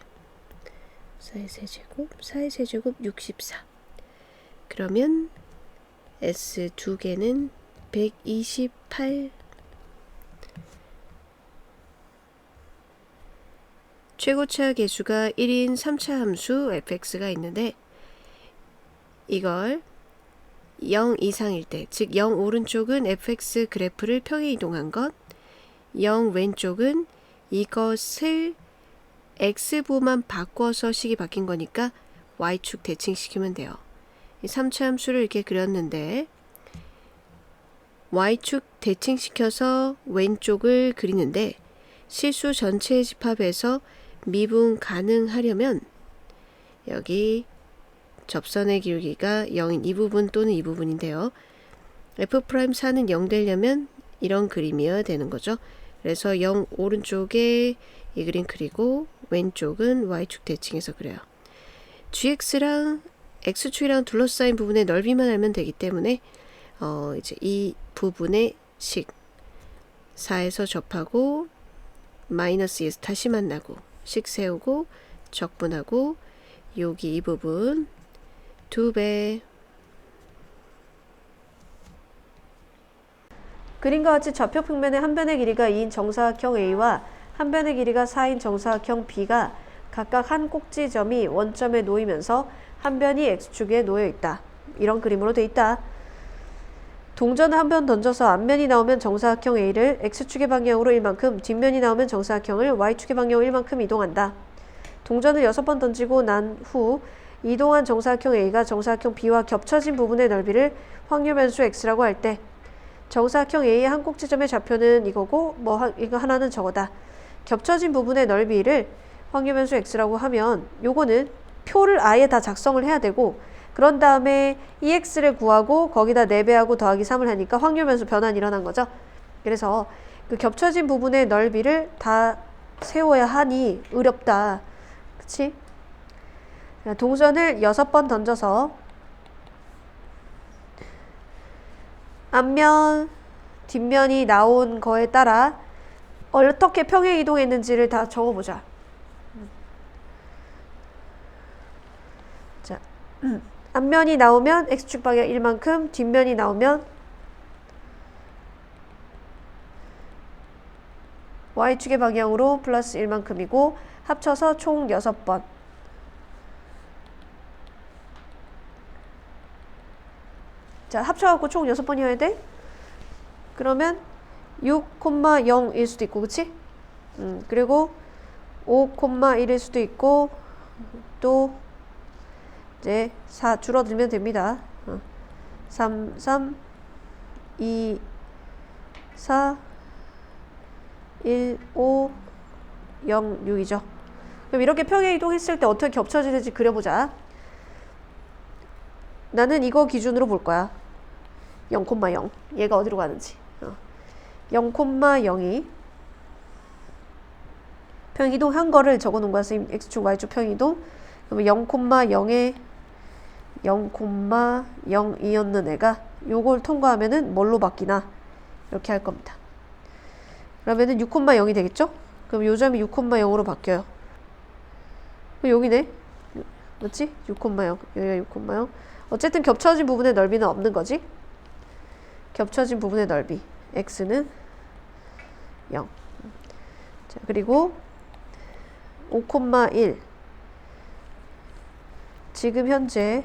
4의 세제곱 4의 세제곱 64 그러면 S 두 개는 128 최고차 계수가 1인 3차 함수 fx가 있는데 이걸 0 이상일 때, 즉 0 오른쪽은 fx 그래프를 평행 이동한 것, 0 왼쪽은 이것을 x부만 바꿔서 식이 바뀐 거니까 y축 대칭시키면 돼요. 이 3차 함수를 이렇게 그렸는데 y축 대칭시켜서 왼쪽을 그리는데 실수 전체 집합에서 미분 가능하려면 여기 접선의 기울기가 0인 이 부분 또는 이 부분인데요. f'4는 0 되려면 이런 그림이어야 되는 거죠. 그래서 0 오른쪽에 이 그림 그리고 왼쪽은 y축 대칭해서 그려요. gx랑 x축이랑 둘러싸인 부분의 넓이만 알면 되기 때문에 이제 이 부분의 식 4에서 접하고 마이너스 2에서 다시 만나고 식 세우고 적분하고 여기 이 부분 2배. 그림과 같이 좌표 평면의 한 변의 길이가 2인 정사각형 A와 한 변의 길이가 4인 정사각형 B가 각각 한 꼭지점이 원점에 놓이면서 한 변이 X축에 놓여 있다. 이런 그림으로 돼 있다. 동전을 한 변 던져서 앞면이 나오면 정사각형 A를 X축의 방향으로 1만큼, 뒷면이 나오면 정사각형을 Y축의 방향으로 1만큼 이동한다. 동전을 6번 던지고 난 후 이동한 정사각형 A가 정사각형 B와 겹쳐진 부분의 넓이를 확률 변수 X라고 할 때 정사각형 A의 한 꼭지점의 좌표는 이거고 이거 하나는 저거다. 겹쳐진 부분의 넓이를 확률 변수 X라고 하면 요거는 표를 아예 다 작성을 해야 되고 그런 다음에 EX를 구하고 거기다 4배하고 더하기 3을 하니까 확률 변수 변환이 일어난 거죠. 그래서 그 겹쳐진 부분의 넓이를 다 세워야 하니 어렵다. 그치? 동전을 6번 던져서 앞면, 뒷면이 나온 거에 따라 어떻게 평행 이동했는지를 다 적어보자. 자, 앞면이 나오면 X축 방향 1만큼, 뒷면이 나오면 Y축의 방향으로 플러스 1만큼이고 합쳐서 총 6번. 자, 합쳐갖고 총 6번이어야 돼? 그러면 6,0일 수도 있고, 그치? 그리고 5,1일 수도 있고, 또, 이제 4 줄어들면 됩니다. 3, 3, 2, 4, 1, 5, 0, 6이죠. 그럼 이렇게 평행 이동했을 때 어떻게 겹쳐지는지 그려보자. 나는 이거 기준으로 볼 거야. 0,0. 얘가 어디로 가는지. 0,0이 평행 이동한 거를 적어 놓은 거야. 선생님 X축, Y축 평행 이동. 그러면 0,0에 0,0이었는 애가 요걸 통과하면은 뭘로 바뀌나? 이렇게 할 겁니다. 그러면은 6,0이 되겠죠? 그럼 요 점이 6,0으로 바뀌어요. 여기네. 맞지? 6,0. 여기가 6,0. 어쨌든 겹쳐진 부분의 넓이는 없는 거지. 겹쳐진 부분의 넓이 x는 0. 자, 그리고 5,1 지금 현재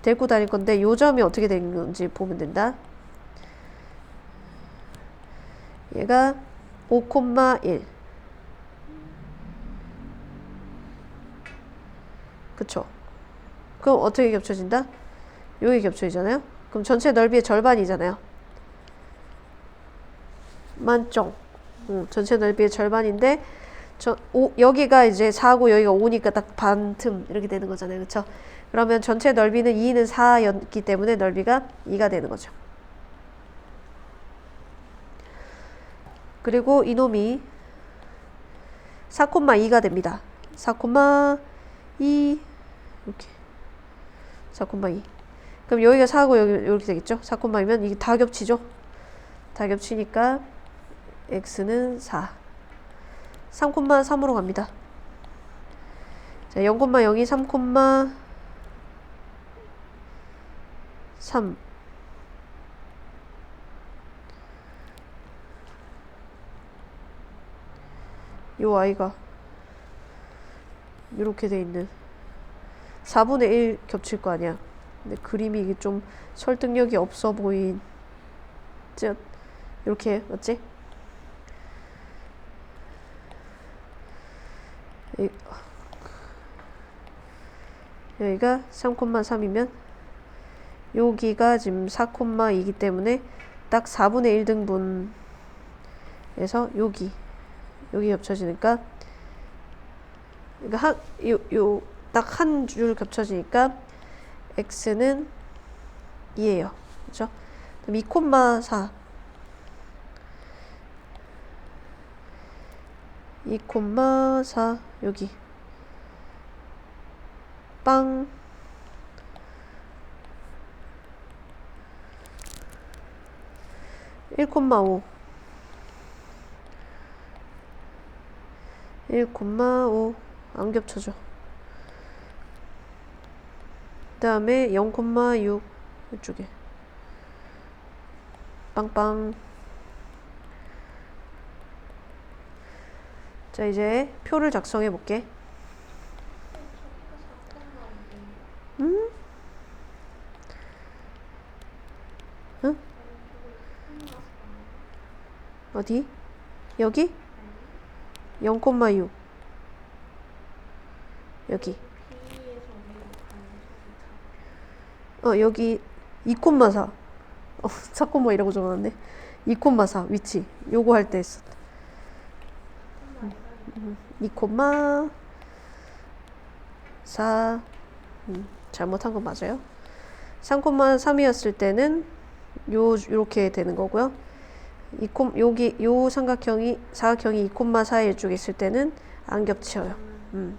데리고 다닐 건데 요 점이 어떻게 된 건지 보면 된다. 얘가 5,1 그쵸? 그럼 어떻게 겹쳐진다? 여기 겹쳐지잖아요? 그럼 전체 넓이의 절반이잖아요. 만점. 전체 넓이의 절반인데 여기가 이제 4고 여기가 5니까 딱 반틈 이렇게 되는 거잖아요. 그쵸? 그러면 전체 넓이는 2는 4였기 때문에 넓이가 2가 되는 거죠. 그리고 이놈이 4,2가 됩니다. 4,2 이렇게 4,2 그럼 여기가 4고 여기 이렇게 되겠죠? 4,2면 이게 다 겹치죠? 다 겹치니까 x는 4 3,3으로 갑니다. 자, 0,0이 3,3 요 i가 이렇게 돼 있는 4분의 1 겹칠 거 아니야. 근데 그림이 이게 좀 설득력이 없어 보인. 이렇게 맞지? 여기가 3,3이면 여기가 지금 4,2이기 때문에 딱 4분의 1 등분에서 여기 겹쳐지니까 그러니까 딱 한 줄 겹쳐지니까 x는 2예요. 그죠? 그럼 2,4 2,4 여기 빵 1,5 1,5 안 겹쳐져. 그 다음에 0,6 이쪽에 빵빵. 자, 이제 표를 작성해 볼게. 응? 응? 어디? 여기? 0,6 여기 여기 2,4 4, 이라고 적어놨네. 2,4 위치 요거 할 때 했어. 2,4 잘못한 건 맞아요. 3,3이었을 때는 요렇게 되는 거고요. 여기 요 사각형이 2,4의 쪽에 있을 때는 안 겹쳐요. 그럼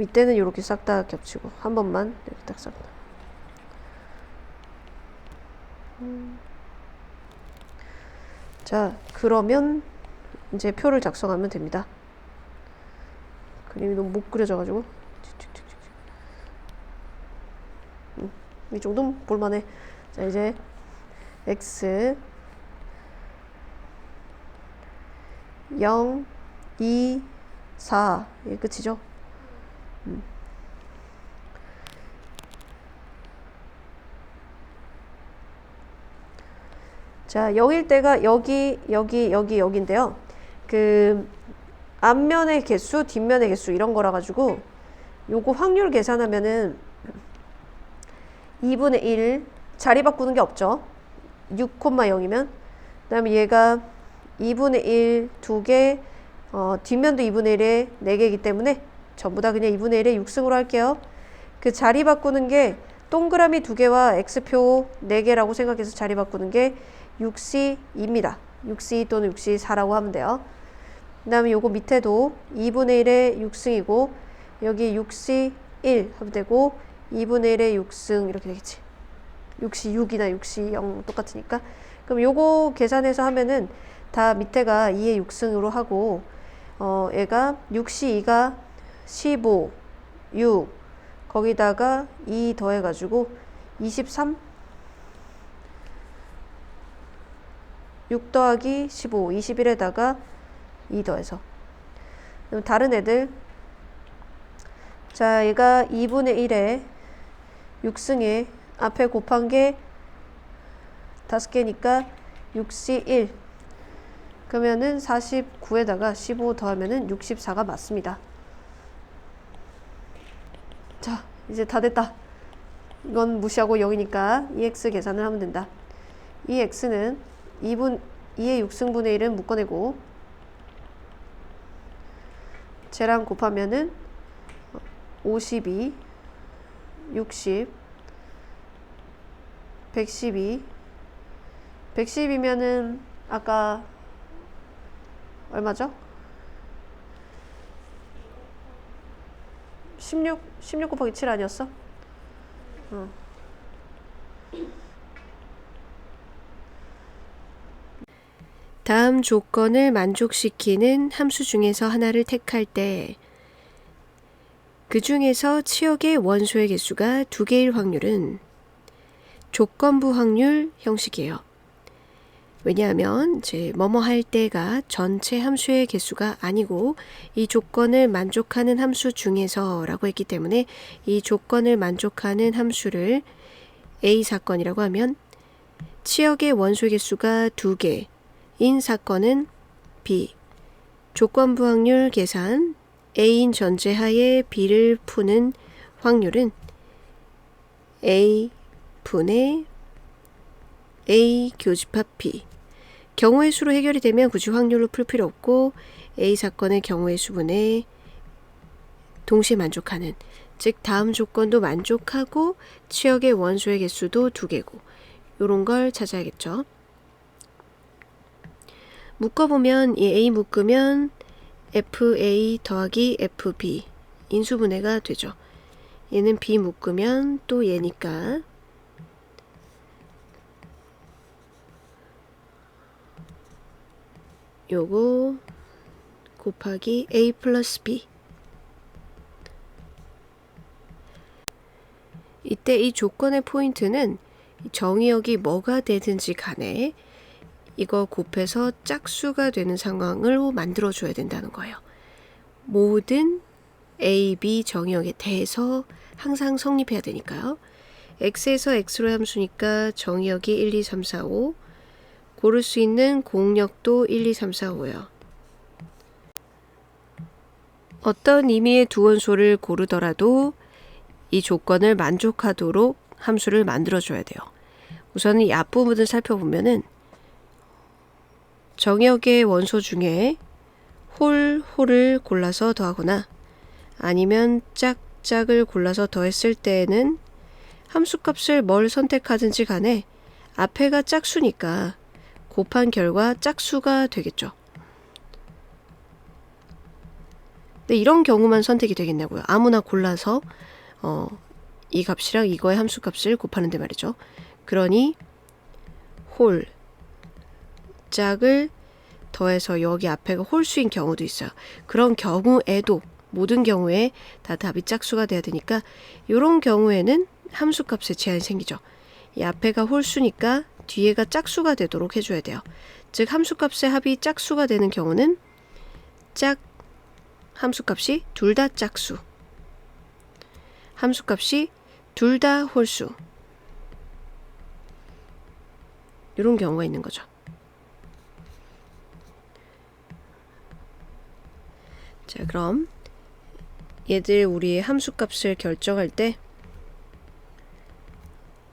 이때는 이렇게 싹 다 겹치고 한 번만 이렇게 딱 싹 다. 자, 그러면 이제 표를 작성하면 됩니다. 그림이 너무 못 그려져가지고 이 정도는 볼만해. 자, 이제 x 0, 2, 4 이게 끝이죠. 자, 0일 때가 여기인데요. 그 앞면의 개수, 뒷면의 개수 이런 거라 가지고 요거 확률 계산하면은 2분의 1 자리 바꾸는 게 없죠. 6,0이면 그 다음에 얘가 2분의 1 2개 뒷면도 2분의 1에 4개이기 때문에 전부 다 그냥 2분의 1에 6승으로 할게요. 그 자리 바꾸는 게 동그라미 2개와 x표 4개라고 생각해서 자리 바꾸는 게 6c2입니다. 6c 또는 6c4라고 하면 돼요. 그 다음에 요거 밑에도 2분의 1에 6승이고 여기 6c1 하면 되고 2분의 1에 6승 이렇게 되겠지. 6c6이나 6c0 똑같으니까. 그럼 요거 계산해서 하면은 다 밑에가 2의 6승으로 하고 얘가 6c2가 15, 6 거기다가 2 더해가지고 23 6 더하기 15 21에다가 2 더해서 그럼 다른 애들 자 얘가 2분의 1에 6승에 앞에 곱한 게 5개니까 6c1 그러면은 49에다가 15 더하면은 64가 맞습니다. 자 이제 다 됐다. 이건 무시하고 0이니까 2x 계산을 하면 된다. 이 x는 2의 6승분의 1은 묶어내고 쟤랑 곱하면은 52 60 112 110이면은 아까 얼마죠? 16 곱하기 7 아니었어? 다음 조건을 만족시키는 함수 중에서 하나를 택할 때 그 중에서 치역의 원소의 개수가 2개일 확률은 조건부 확률 형식이에요. 왜냐하면 이제 뭐뭐 할 때가 전체 함수의 개수가 아니고 이 조건을 만족하는 함수 중에서 라고 했기 때문에 이 조건을 만족하는 함수를 A 사건이라고 하면 치역의 원소의 개수가 2개인 사건은 B, 조건부 확률 계산 A인 전제하에 B를 푸는 확률은 A 분의 A 교집합 B. 경우의 수로 해결이 되면 굳이 확률로 풀 필요 없고 A 사건의 경우의 수분에 동시에 만족하는, 즉 다음 조건도 만족하고 치역의 원소의 개수도 2개고 요런 걸 찾아야겠죠. 묶어보면 이 A 묶으면 FA 더하기 FB 인수분해가 되죠. 얘는 B 묶으면 또 얘니까 요거 곱하기 A 플러스 B. 이때 이 조건의 포인트는 정의역이 뭐가 되든지 간에 이거 곱해서 짝수가 되는 상황을 만들어 줘야 된다는 거예요. 모든 A, B 정의역에 대해서 항상 성립해야 되니까요. X에서 X로 함수니까 정의역이 1, 2, 3, 4, 5 고를 수 있는 공역도 1, 2, 3, 4, 5요. 어떤 의미의 두 원소를 고르더라도 이 조건을 만족하도록 함수를 만들어줘야 돼요. 우선 이 앞부분을 살펴보면은 정역의 원소 중에 홀을 골라서 더하거나 아니면 짝을 골라서 더했을 때에는 함수값을 뭘 선택하든지 간에 앞에가 짝수니까 곱한 결과 짝수가 되겠죠. 근데 이런 경우만 선택이 되겠냐고요. 아무나 골라서 이 값이랑 이거의 함수값을 곱하는데 말이죠. 그러니 짝을 더해서 여기 앞에가 홀수인 경우도 있어요. 그런 경우에도 모든 경우에 다 답이 짝수가 돼야 되니까 이런 경우에는 함수값에 제한이 생기죠. 이 앞에가 홀수니까 뒤에가 짝수가 되도록 해줘야 돼요. 즉 함수값의 합이 짝수가 되는 경우는 함수값이 둘 다 짝수, 함수값이 둘 다 홀수, 이런 경우가 있는 거죠. 자, 그럼 얘들 우리의 함수값을 결정할 때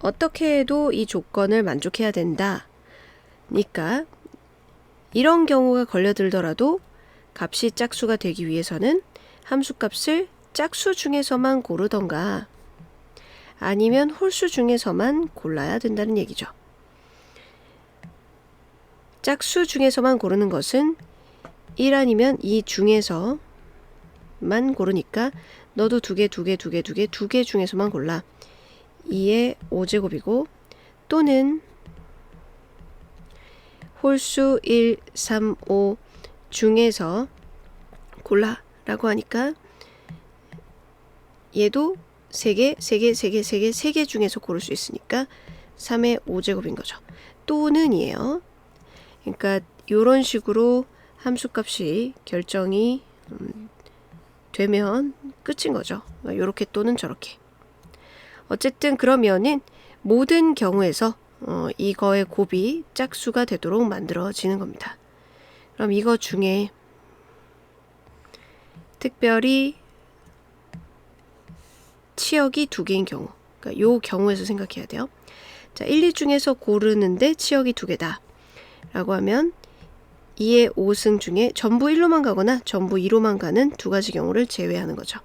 어떻게 해도 이 조건을 만족해야 된다. 그러니까 이런 경우가 걸려들더라도 값이 짝수가 되기 위해서는 함수값을 짝수 중에서만 고르던가 아니면 홀수 중에서만 골라야 된다는 얘기죠. 짝수 중에서만 고르는 것은 1 아니면 2 중에서만 고르니까 너도 두 개 중에서만 골라. 2의 5제곱이고 또는 홀수 1, 3, 5 중에서 골라 라고 하니까 얘도 3개 중에서 고를 수 있으니까 3의 5제곱인 거죠. 또는 이에요. 그러니까 이런 식으로 함수값이 결정이 되면 끝인 거죠. 이렇게 또는 저렇게. 어쨌든 그러면은 모든 경우에서 이거의 곱이 짝수가 되도록 만들어지는 겁니다. 그럼 이거 중에 특별히 치역이 2개인 경우, 그러니까 요 경우에서 생각해야 돼요. 자, 1, 2 중에서 고르는데 치역이 2개다 라고 하면 2의 5승 중에 전부 1로만 가거나 전부 2로만 가는 두 가지 경우를 제외하는 거죠.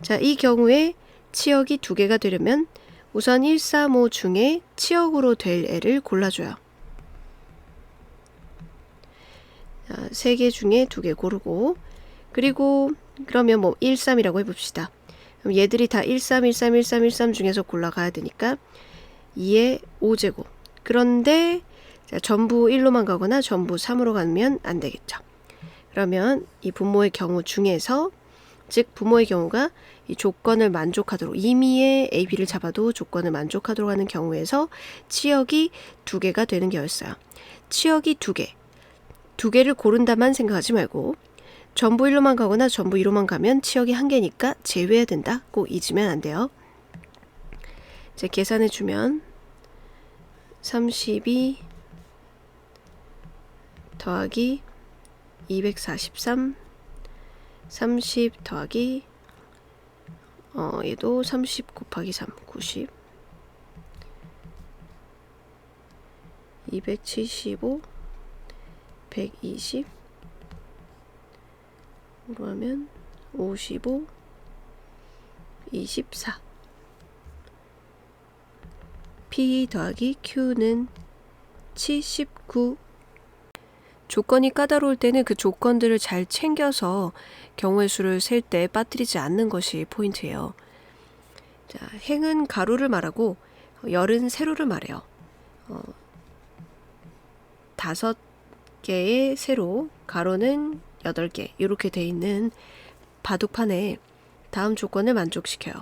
자, 이 경우에 치역이 2개가 되려면 우선 1, 3, 5 중에 치역으로 될 애를 골라줘요. 3개 중에 2개 고르고, 그리고 그러면 뭐 1, 3이라고 해봅시다. 그럼 얘들이 다 1, 3, 1, 3, 1, 3, 1, 3 중에서 골라가야 되니까 2의 5제곱. 그런데 전부 1로만 가거나 전부 3으로 가면 안 되겠죠. 그러면 이 분모의 경우 중에서 즉 부모의 경우가 이 조건을 만족하도록 임의의 A, B를 잡아도 조건을 만족하도록 하는 경우에서 치역이 2개가 되는 경우였어요. 치역이 2개. 2개를 고른다만 생각하지 말고 전부 1로만 가거나 전부 2로만 가면 치역이 1개니까 제외해야 된다. 꼭 잊으면 안 돼요. 이제 계산해 주면 32 더하기 243 30 더하기 얘도 30 곱하기 3 90 275 120 으로 하면 55 24 P 더하기 Q는 79. 조건이 까다로울 때는 그 조건들을 잘 챙겨서 경우의 수를 셀 때 빠뜨리지 않는 것이 포인트예요. 자, 행은 가로를 말하고 열은 세로를 말해요. 5개의 세로, 가로는 8개 이렇게 돼 있는 바둑판에 다음 조건을 만족시켜요.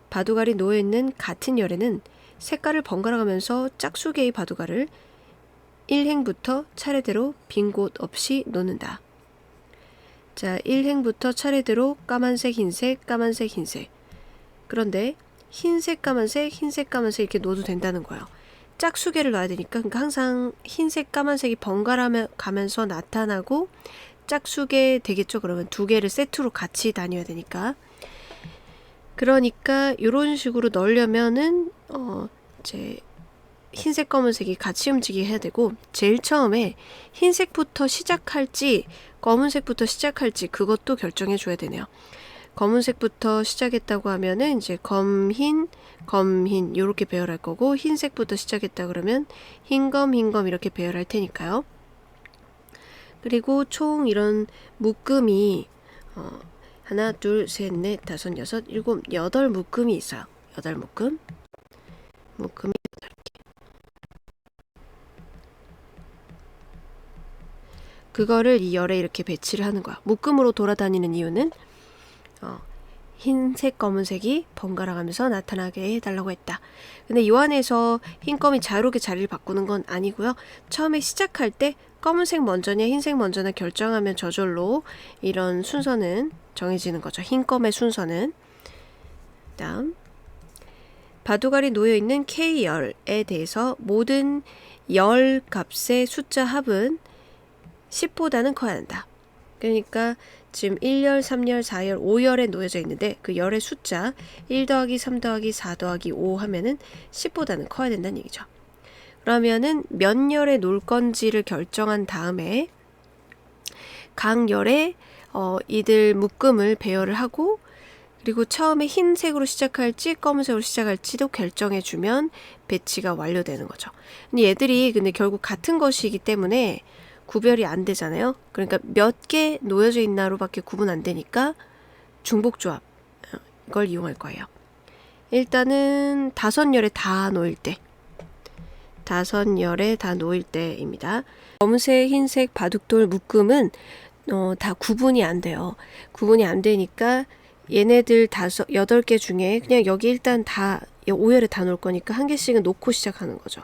바둑알이 놓여있는 같은 열에는 색깔을 번갈아 가면서 짝수개의 바둑알을 1행부터 차례대로 빈 곳 없이 놓는다. 자, 1행부터 차례대로 까만색, 흰색, 까만색, 흰색. 그런데 흰색, 까만색, 흰색, 까만색 이렇게 놓아도 된다는 거예요. 짝수개를 놔야 되니까 그러니까 항상 흰색, 까만색이 번갈아 가면서 나타나고 짝수개 되겠죠. 그러면 2개를 세트로 같이 다녀야 되니까. 그러니까 이런 식으로 넣으려면은 이제 흰색, 검은색이 같이 움직이게 해야 되고 제일 처음에 흰색부터 시작할지 검은색부터 시작할지 그것도 결정해 줘야 되네요. 검은색부터 시작했다고 하면은 이제 검흰, 검흰 이렇게 배열할 거고 흰색부터 시작했다 그러면 흰검, 흰검 이렇게 배열할 테니까요. 그리고 총 이런 묶음이 하나, 둘, 셋, 넷, 다섯, 여섯, 일곱, 8묶음이 있어요. 8묶음. 묶음이 8개. 그거를 이 열에 이렇게 배치를 하는 거야. 묶음으로 돌아다니는 이유는 흰색, 검은색이 번갈아 가면서 나타나게 해달라고 했다. 근데 이 안에서 흰검이 자유롭게 자리를 바꾸는 건 아니고요. 처음에 시작할 때 검은색 먼저냐 흰색 먼저냐 결정하면 저절로 이런 순서는 정해지는 거죠. 흰검의 순서는. 다음 바둑알이 놓여있는 K열에 대해서 모든 열 값의 숫자 합은 10보다는 커야 한다. 그러니까 지금 1열, 3열, 4열, 5열에 놓여져 있는데 그 열의 숫자 1 더하기 3 더하기 4 더하기 5 하면은 10보다는 커야 된다는 얘기죠. 그러면은 몇 열에 놓을 건지를 결정한 다음에 각 열에 이들 묶음을 배열을 하고 그리고 처음에 흰색으로 시작할지 검은색으로 시작할지도 결정해주면 배치가 완료되는 거죠. 근데 얘들이 근데 결국 같은 것이기 때문에 구별이 안 되잖아요. 그러니까 몇 개 놓여져 있나로밖에 구분 안 되니까 중복조합 이걸 이용할 거예요. 일단은 5열에 다 놓일 때 5열에 다 놓일 때입니다. 검은색, 흰색 바둑돌 묶음은 다 구분이 안 돼요. 구분이 안 되니까 얘네들 8개 중에 그냥 여기 일단 다 5열에 다 놓을 거니까 한 개씩은 놓고 시작하는 거죠.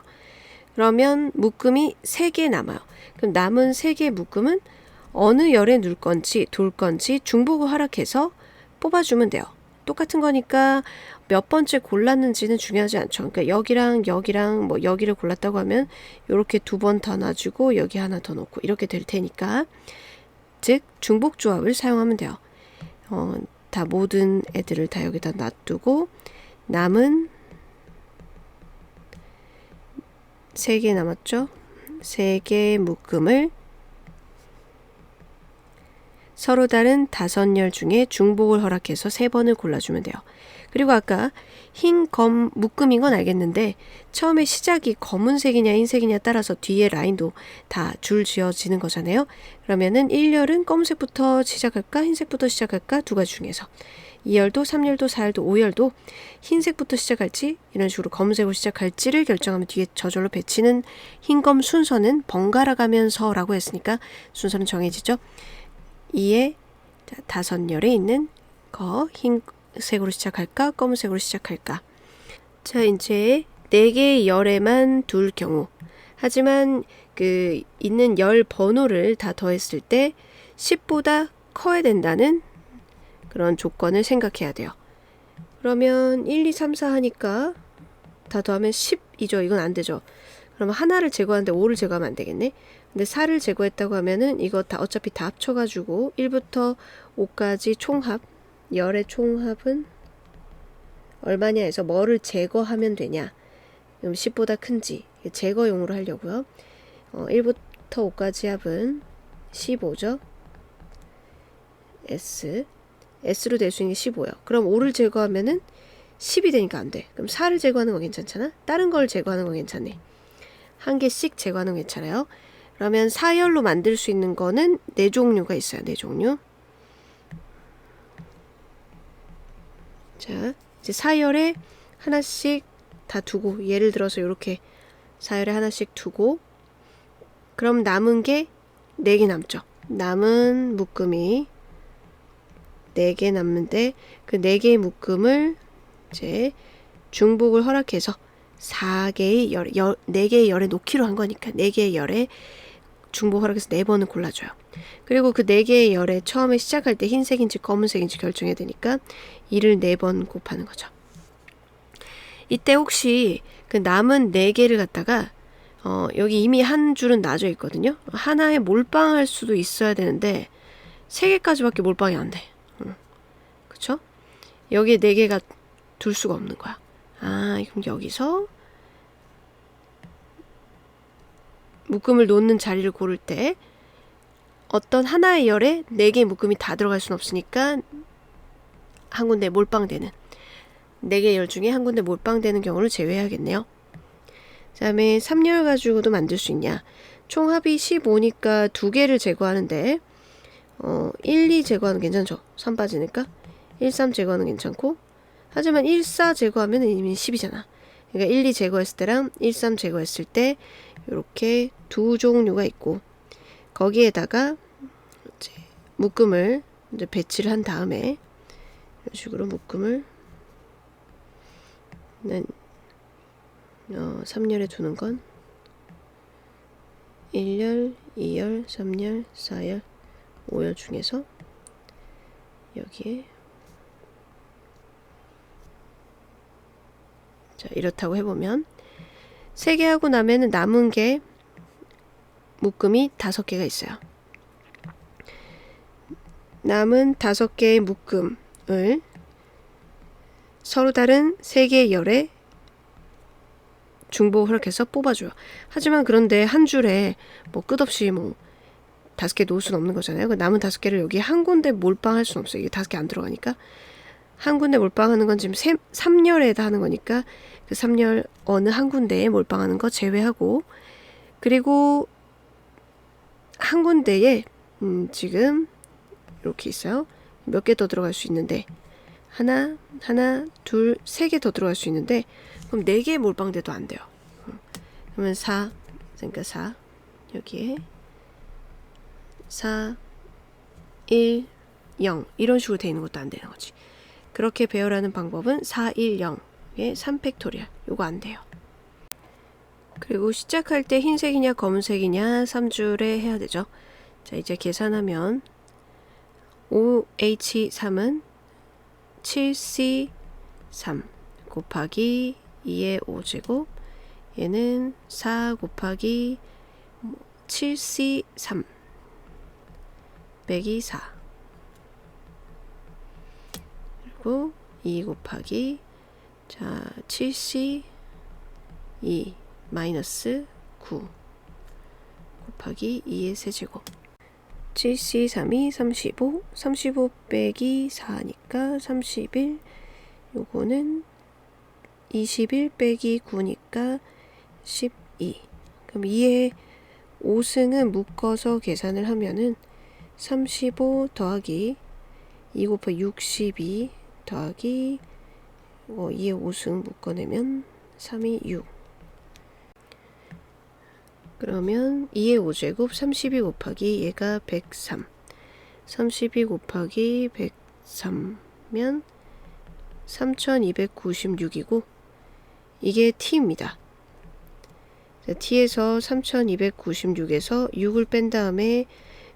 그러면 묶음이 3개 남아요. 그럼 남은 3개의 묶음은 어느 열에 놓을 건지 돌 건지 중복을 허락해서 뽑아주면 돼요. 똑같은 거니까 몇 번째 골랐는지는 중요하지 않죠. 그러니까 여기랑 여기랑 뭐 여기를 골랐다고 하면 이렇게 2번 더 놔주고 여기 하나 더 놓고 이렇게 될 테니까 즉 중복 조합을 사용하면 돼요. 다 모든 애들을 다 여기다 놔두고 남은 3개 남았죠? 3개의 묶음을 서로 다른 5열 중에 중복을 허락해서 3번을 골라주면 돼요. 그리고 아까 흰 검 묶음인 건 알겠는데 처음에 시작이 검은색이냐 흰색이냐 따라서 뒤에 라인도 다 줄 지어지는 거잖아요. 그러면은 1열은 검은색부터 시작할까 흰색부터 시작할까 두 가지 중에서 2열도 3열도 4열도 5열도 흰색부터 시작할지 이런 식으로 검은색으로 시작할지를 결정하면 뒤에 저절로 배치는 흰검 순서는 번갈아 가면서 라고 했으니까 순서는 정해지죠. 2에 5열에 있는 흰색으로 시작할까? 검은색으로 시작할까? 자, 이제 4개의 열에만 둘 경우. 하지만 그 있는 열 번호를 다 더했을 때 10보다 커야 된다는 그런 조건을 생각해야 돼요. 그러면 1, 2, 3, 4 하니까 다 더하면 10이죠. 이건 안 되죠. 그러면 하나를 제거하는데 5를 제거하면 안 되겠네. 근데 4를 제거했다고 하면은 이거 다 어차피 다 합쳐가지고 1부터 5까지 총합, 열의 총합은 얼마냐 해서 뭐를 제거하면 되냐. 그럼 10보다 큰지 제거용으로 하려고요. 1부터 5까지 합은 15죠. S로 될 수 있는 게 15요. 그럼 5를 제거하면은 10이 되니까 안 돼. 그럼 4를 제거하는 건 괜찮잖아. 다른 걸 제거하는 건 괜찮네. 한 개씩 제거하는 건 괜찮아요. 그러면 4열로 만들 수 있는 거는 4종류가 있어요. 4종류. 자, 이제 4열에 하나씩 다 두고, 예를 들어서 이렇게 4열에 하나씩 두고, 그럼 남은 게 4개 남죠. 남은 묶음이 4개 남는데 그 4개의 묶음을 이제 중복을 허락해서 4개의 열에 놓기로 한 거니까 4개의 열에 중복 허락해서 4번을 골라줘요. 그리고 그 4개의 열에 처음에 시작할 때 흰색인지 검은색인지 결정해야 되니까 2를 4번 곱하는 거죠. 이때 혹시 그 남은 4개를 갖다가 여기 이미 한 줄은 놔져 있거든요. 하나에 몰빵할 수도 있어야 되는데 3개까지밖에 몰빵이 안 돼. 그쵸? 여기에 4개가 둘 수가 없는 거야. 그럼 여기서 묶음을 놓는 자리를 고를 때 어떤 하나의 열에 4개의 묶음이 다 들어갈 수는 없으니까 한 군데 몰빵되는 4개의 열 중에 한 군데 몰빵되는 경우를 제외해야겠네요. 그 다음에 3열 가지고도 만들 수 있냐. 총합이 15니까 2개를 제거하는데 1, 2 제거하는 괜찮죠? 3 빠지니까 1, 3 제거하는 괜찮고, 하지만 1, 4 제거하면 이미 10이잖아. 그러니까 1, 2 제거했을 때랑 1, 3 제거했을 때 이렇게 두 종류가 있고, 거기에다가 이제 묶음을 이제 배치를 한 다음에 이런 식으로 묶음을 3열에 두는 건 1열, 2열, 3열, 4열, 5열 중에서 여기에 자, 이렇다고 해보면 3개 하고 나면은 남은 게 묶음이 5개가 있어요. 남은 5개의 묶음을 서로 다른 3개의 열에 중복 허락해서 뽑아줘요. 하지만 그런데 한 줄에 뭐 끝없이 5개 놓을 수는 없는 거잖아요. 남은 5개를 여기 한 군데 몰빵할 수는 없어요. 이게 5개 안 들어가니까. 한 군데 몰빵하는 건 지금 3열에다 하는 거니까 그 3열 어느 한 군데에 몰빵하는 거 제외하고, 그리고 한 군데에 지금 이렇게 있어요. 몇 개 더 들어갈 수 있는데 하나, 둘, 3개 더 들어갈 수 있는데 그럼 4개의 몰빵돼도 안 돼요. 그러면 4, 그러니까 4 여기에 4, 1, 0 이런 식으로 되어 있는 것도 안 되는 거지. 그렇게 배열하는 방법은 410의 3팩토리얼. 요거 안 돼요. 그리고 시작할 때 흰색이냐 검은색이냐 3줄에 해야 되죠. 자, 이제 계산하면 5H3은 7C3 곱하기 2의 5제곱, 얘는 4 곱하기 7C3 빼기 4, 그리고 2 곱하기 7C2 마이너스 9 곱하기 2의 세제곱, 7C3이 35 빼기 4니까 31, 요거는 21 빼기 9니까 12. 그럼 2의 5승은 묶어서 계산을 하면은 35 더하기 2 곱하기 62 더하기 2의 5승 묶어내면 3이 6. 그러면 2의 5제곱 32 곱하기 얘가 103. 32 곱하기 103 하면 3296이고 이게 t입니다. t에서 3296에서 6을 뺀 다음에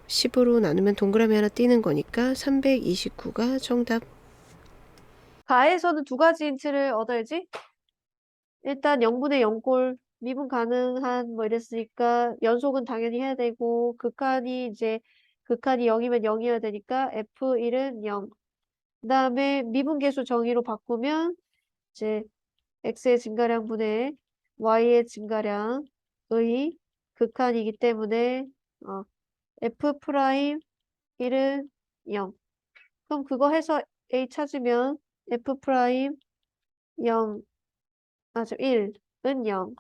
10으로 나누면 동그라미 하나 띄는 거니까 329가 정답. 가에서는 두 가지 힌트를 얻어야지. 일단 0분의 0꼴 미분 가능한 뭐 이랬으니까 연속은 당연히 해야 되고 극한이 0이면 0이어야 되니까 F1은 0. 그 다음에 미분계수 정의로 바꾸면 이제 x의 증가량분의 y의 증가량의 극한이기 때문에 f 프라임 1은 0. 그럼 그거 해서 a 찾으면 f 프라임 0, 1은 0.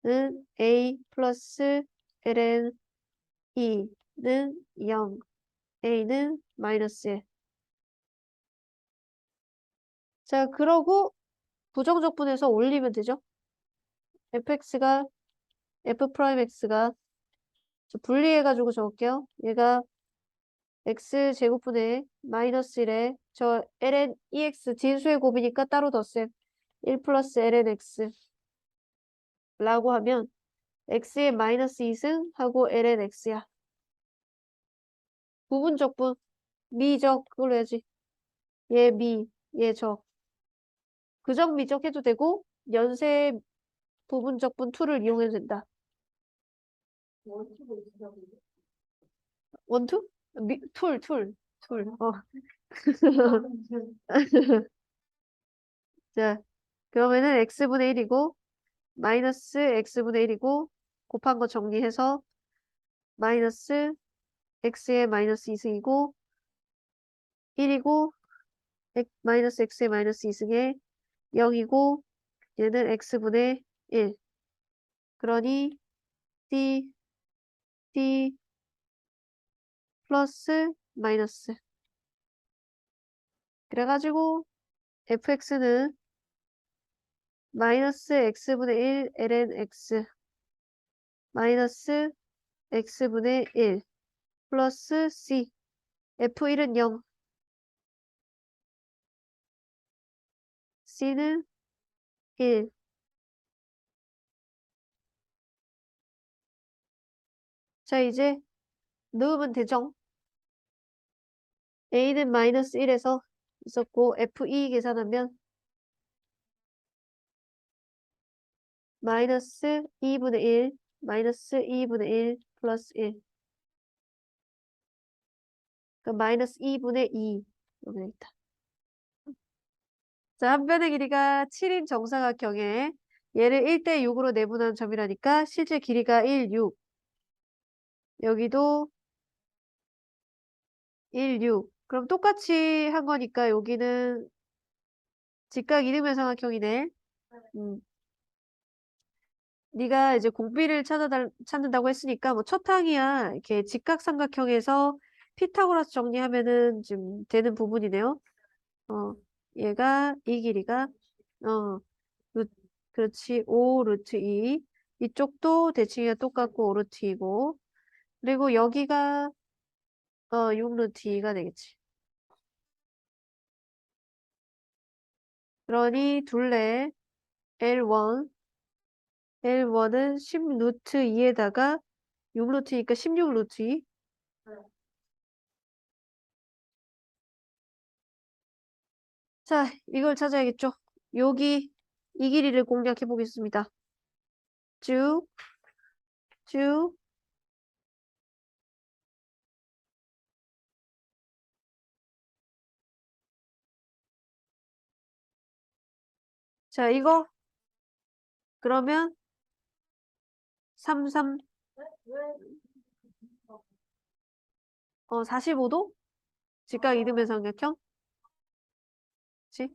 는 a 플러스 ln 2는 0. a는 마이너스 1. 자, 그러고 부정적분해서 올리면 되죠. fx가 f 프라임 x가 분리해가지고 적을게요. 얘가 x 제곱분의 마이너스 1에 저 ln ex 진수의 곱이니까 따로 덧셈 1 플러스 ln x 라고 하면 x의 마이너스 2승 하고 ln x야. 부분적분 미적 그걸로 해야지. 얘 미, 얘 적. 그적 미적 해도 되고 연쇄 부분적분 툴을 이용해도 된다. 원투? 툴. 자, 그러면은 x분의 1이고 마이너스 x분의 1이고 곱한 거 정리해서 마이너스 x의 마이너스 2승이고 1이고 마이너스 x의 마이너스 2승에 0이고 얘는 x분의 1. 그러니 d 플러스 마이너스. 그래가지고 fx는 마이너스 x분의 1 ln x 마이너스 x분의 1 플러스 c f1은 0 c는 1. 자, 이제 넣으면 되죠. a는 마이너스 1에서 있었고 f2 계산하면 마이너스 2분의 1 마이너스 2분의 1 플러스 1. 그럼 마이너스 2분의 2 여기 있다. 자, 한 변의 길이가 7인 정사각형에 얘를 1대 6으로 내분한 점이라니까 실제 길이가 1, 6. 여기도 1, 6. 그럼 똑같이 한 거니까 여기는 직각 이등변 삼각형이네. 네가 이제 공비를 찾는다고 했으니까 뭐 첫항이야. 이렇게 직각삼각형에서 피타고라스 정리하면은 좀 되는 부분이네요. 얘가 이 길이가 어 루, 그렇지 5 루트 2 이쪽도 대칭이가 똑같고 5 루트 2고 그리고 여기가 6 루트 2가 되겠지. 그러니 둘레 L1은 10 루트 2에다가 6 루트니까 16 루트 2. 자, 이걸 찾아야겠죠. 여기 이 길이를 공략해 보겠습니다. 쭉, 쭉. 자, 이거 그러면 33, 45도? 직각 이등변 삼각형? 그치?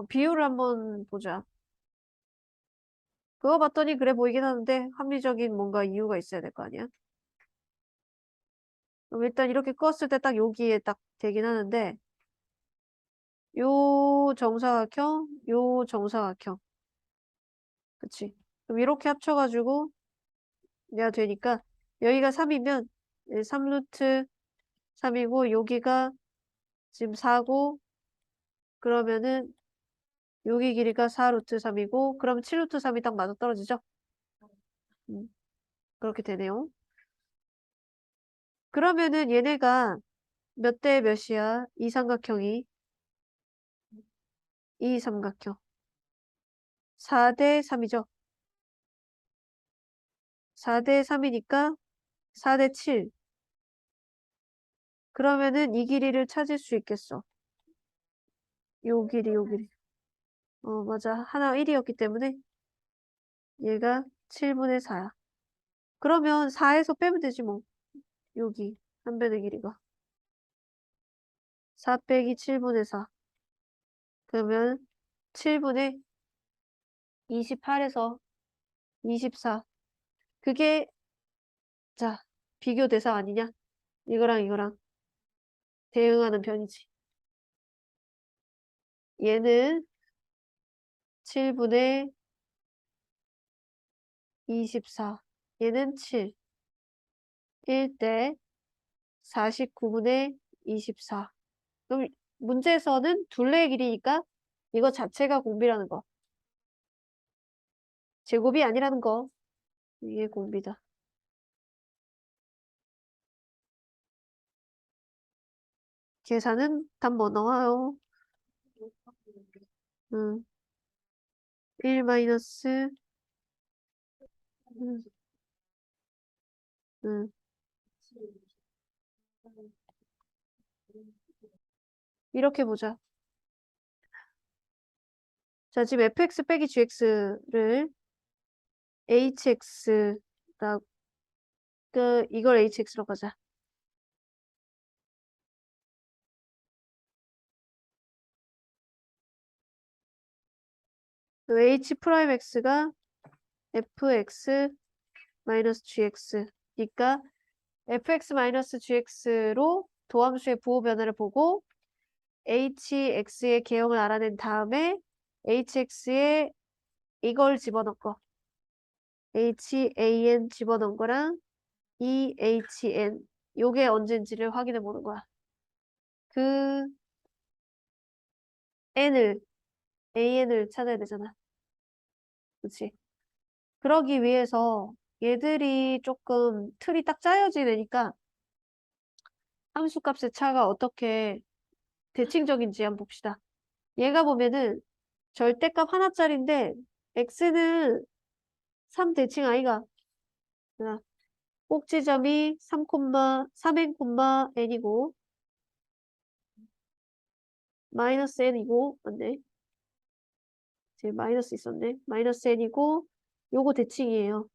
비율을 한번 보자. 그거 봤더니 그래 보이긴 하는데 합리적인 뭔가 이유가 있어야 될 거 아니야? 그럼 일단 이렇게 껐을 때 딱 여기에 딱 되긴 하는데 요 정사각형, 요 정사각형. 그치? 그럼 이렇게 합쳐가지고 내가 되니까 여기가 3이면 3루트 3이고 여기가 지금 4고 그러면은 여기 길이가 4루트 3이고 그럼 7루트 3이 딱 맞아떨어지죠? 그렇게 되네요. 그러면은 얘네가 몇 대 몇이야? 이 삼각형이 이 삼각형 4대 3이죠? 4대 3이니까 4대 7. 그러면은 이 길이를 찾을 수 있겠어. 요 길이, 요 길이. 맞아. 하나 1이었기 때문에 얘가 7분의 4야. 그러면 4에서 빼면 되지 뭐. 여기 한 배의 길이가. 4 빼기 7분의 4. 그러면 7분의 28에서 24. 그게 자, 비교 대상 아니냐? 이거랑 이거랑 대응하는 편이지. 얘는 7분의 24. 얘는 7. 1대 49분의 24. 그럼 문제에서는 둘레의 길이니까 이거 자체가 공비라는 거. 제곱이 아니라는 거. 이게 공비다. 계산은 답 뭐 나와요? 1 마이너스, 음, 음. 이렇게 보자. 자, 지금 fx 빼기 gx를 hx라고, 이걸 hx로 가자. h 프라임 x가 fx 마이너스 gx니까 fx 마이너스 gx로 도함수의 부호 변화를 보고 hx의 개형을 알아낸 다음에 hx에 이걸 집어넣고 han 집어넣은 거랑 ehn 요게 언제인지를 확인해 보는 거야. 그 n을 an을 찾아야 되잖아. 그치? 그러기 위해서 얘들이 조금 틀이 딱 짜여지니까 함수값의 차가 어떻게 대칭적인지 한번 봅시다. 얘가 보면은 절대값 하나짜리인데 x는 3 대칭 아이가. 자, 꼭지점이 3n, n이고 마이너스 n이고 맞네. 지금 마이너스 있었네. 마이너스 n이고 요거 대칭이에요.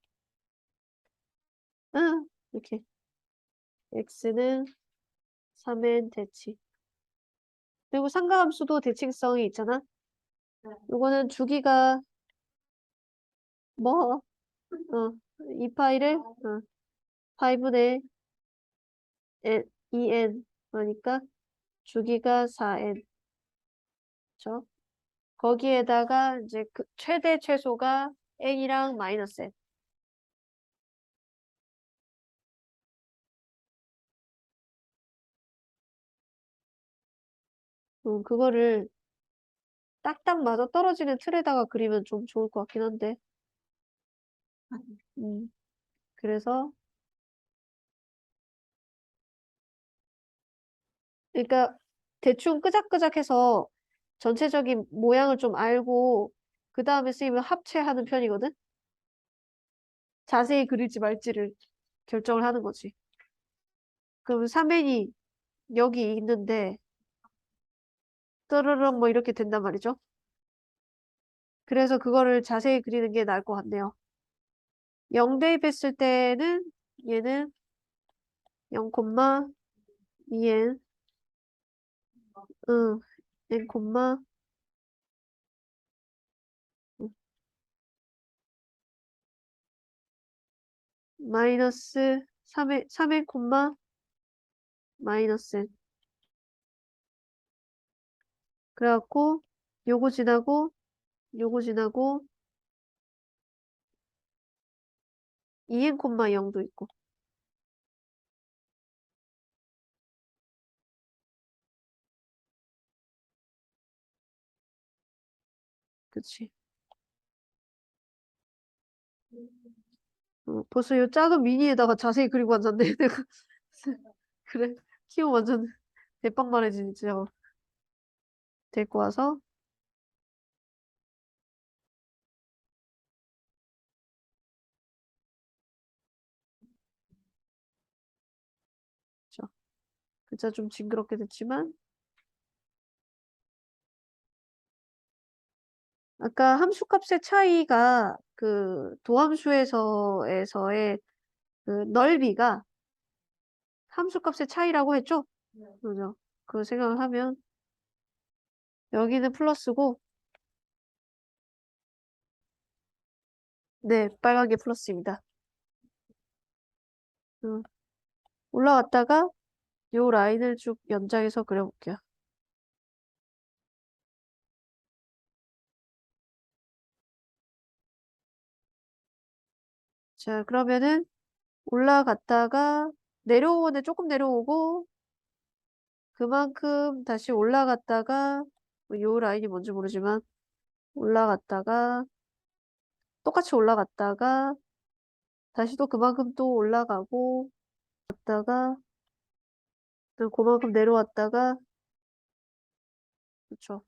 응, 이렇게 x는 3n 대칭. 그리고 상가함수도 대칭성이 있잖아. 요거는 주기가 뭐 2파이를 파이분의 2n 그러니까 주기가 4n. 그쵸? 거기에다가 이제 그 최대 최소가 n이랑 마이너스 n. 그거를 딱딱 맞아 떨어지는 틀에다가 그리면 좀 좋을 것 같긴 한데. 음, 그래서 그러니까 대충 끄적끄적해서 전체적인 모양을 좀 알고 그 다음에 쓰이면 합체하는 편이거든. 자세히 그릴지 말지를 결정을 하는 거지. 그럼 3n이 여기 있는데 떠르륵 뭐 이렇게 된단 말이죠. 그래서 그거를 자세히 그리는 게 나을 것 같네요. 0 대입했을 때는 얘는 0,2n 응, n, 마이너스 3n, 마이너스 n. 그래갖고 요거 지나고 요거 지나고 2n, 0도 있고. 그치. 벌써 이 작은 미니에다가 자세히 그리고 앉았네. 내가. 그래. 키움 완전 대빵말해지, 진짜. 데리고 와서. 자, 글자 좀 징그럽게 됐지만. 아까 함수값의 차이가 그 도함수에서의 그 넓이가 함수값의 차이라고 했죠? 그죠? 그 생각을 하면 여기는 플러스고, 네, 빨간 게 플러스입니다. 음, 올라갔다가 요 라인을 쭉 연장해서 그려볼게요. 자, 그러면은 올라갔다가 내려오는데 조금 내려오고 그만큼 다시 올라갔다가 요 라인이 뭔지 모르지만 올라갔다가 똑같이 올라갔다가 다시 또 그만큼 또 올라가고 갔다가 또 그만큼 내려왔다가 그쵸.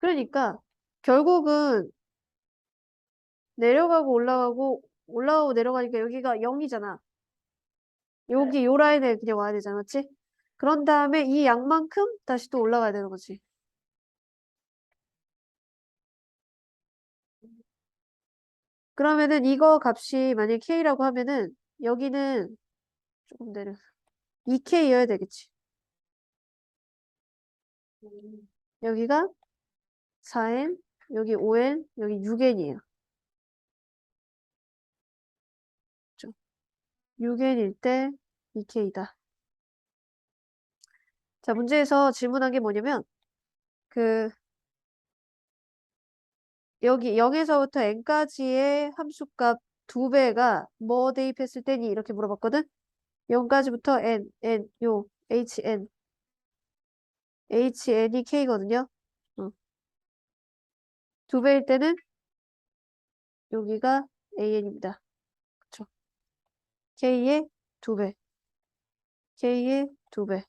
그러니까 결국은 내려가고 올라가고 올라가고 내려가니까 여기가 0이잖아. 여기 요 라인에 그냥 와야 되잖아, 맞지? 그런 다음에 이 양만큼 다시 또 올라가야 되는 거지. 그러면은 이거 값이 만약 K라고 하면은 여기는 조금 내려 2K여야 되겠지. 여기가 4N, 여기 5N, 여기 6N이에요. 6N일 때 2K다. 자, 문제에서 질문한 게 뭐냐면 그 여기 0에서부터 n까지의 함수값 두 배가 뭐 대입했을 때니 이렇게 물어봤거든? 0까지부터 요 hn이 k거든요. 두 배일 때는 여기가 an입니다. 그쵸? k의 두 배, k의 두 배.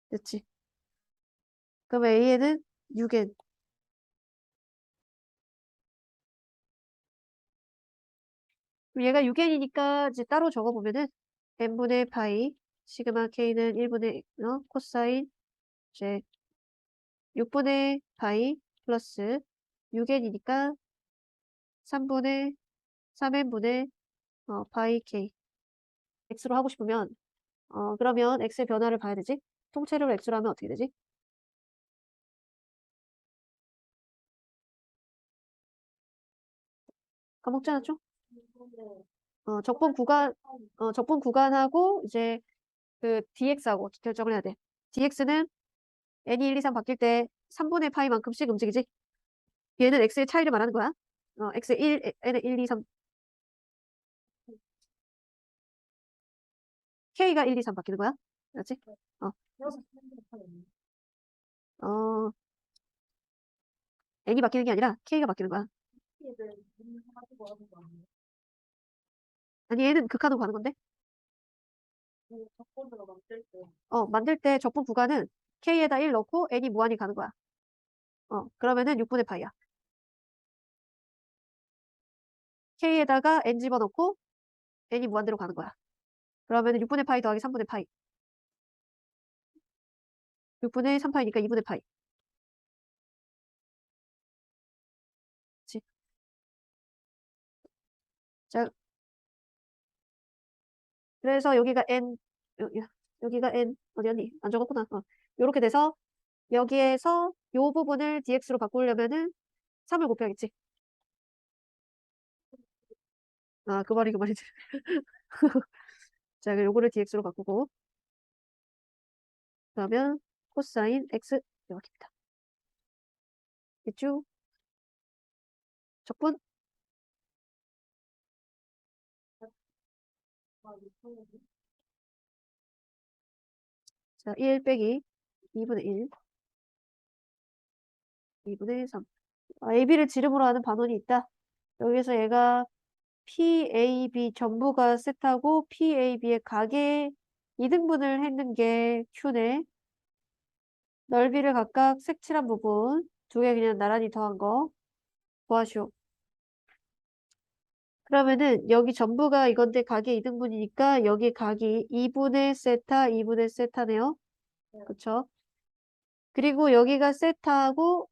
됐지? 그럼 an은 6n. 그럼 얘가 6n이니까 이제 따로 적어보면은 n분의 파이 시그마 k는 1분의 코사인 이제 6분의 파이 플러스 6n이니까 3분의 3n분의 파이 k x로 하고 싶으면 그러면 x의 변화를 봐야 되지? 통째로 x로 하면 어떻게 되지? 까먹지 않았죠? 적분 구간하고 이제 그 dx하고 결정을 해야 돼. dx는 n이 1, 2, 3 바뀔 때 3분의 파이만큼씩 움직이지? 얘는 x의 차이를 말하는 거야. x 1, n은 1, 2, 3, k가 1, 2, 3 바뀌는 거야. 알았지? 어, 어, n이 바뀌는 게 아니라 k가 바뀌는 거야. 아니, 얘는 극한으로 가는 건데? 만들 때 적분 구간은 k에다 1 넣고 n이 무한히 가는 거야. 그러면은 6분의 파이야. k에다가 n 집어넣고 n이 무한대로 가는 거야. 그러면은 6분의 파이 더하기 3분의 파이. 6분의 3파이니까 2분의 파이. 그치? 자, 그래서 여기가 n, 여기가 n, 어디 갔니? 안 적었구나. 요렇게 돼서 여기에서 요 부분을 dx로 바꾸려면은 3을 곱해야겠지. 아, 그 말이지. 자, 그럼 요거를 dx로 바꾸고 그러면 코사인 x 이렇게입니다. 됐죠? 적분? 자, 1 빼기 2분의 1, 2분의 3. AB를 지름으로 하는 반원이 있다. 여기서 얘가 PAB 전부가 세타고 PAB의 각의 이등분을 했는 게 Q네. 넓이를 각각 색칠한 부분 두 개 그냥 나란히 더한 거 구하시오. 그러면은 여기 전부가 이건데 각의 이등분이니까 여기 각이 2분의 세타, 2분의 세타네요. 그쵸? 그리고 여기가 세타하고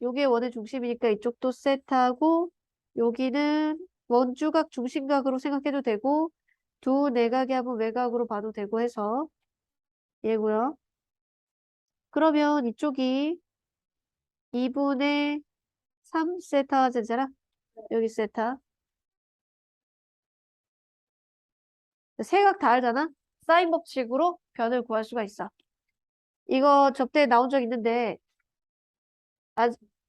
요게 원의 중심이니까 이쪽도 세타하고 여기는 원주각 중심각으로 생각해도 되고 두 내각의 합은 외곽으로 봐도 되고 해서 얘고요. 그러면 이쪽이 2분의 3 세타가 되잖아. 여기 세타. 세각 다 알잖아? 사인 법칙으로 변을 구할 수가 있어. 이거 접대에 나온 적 있는데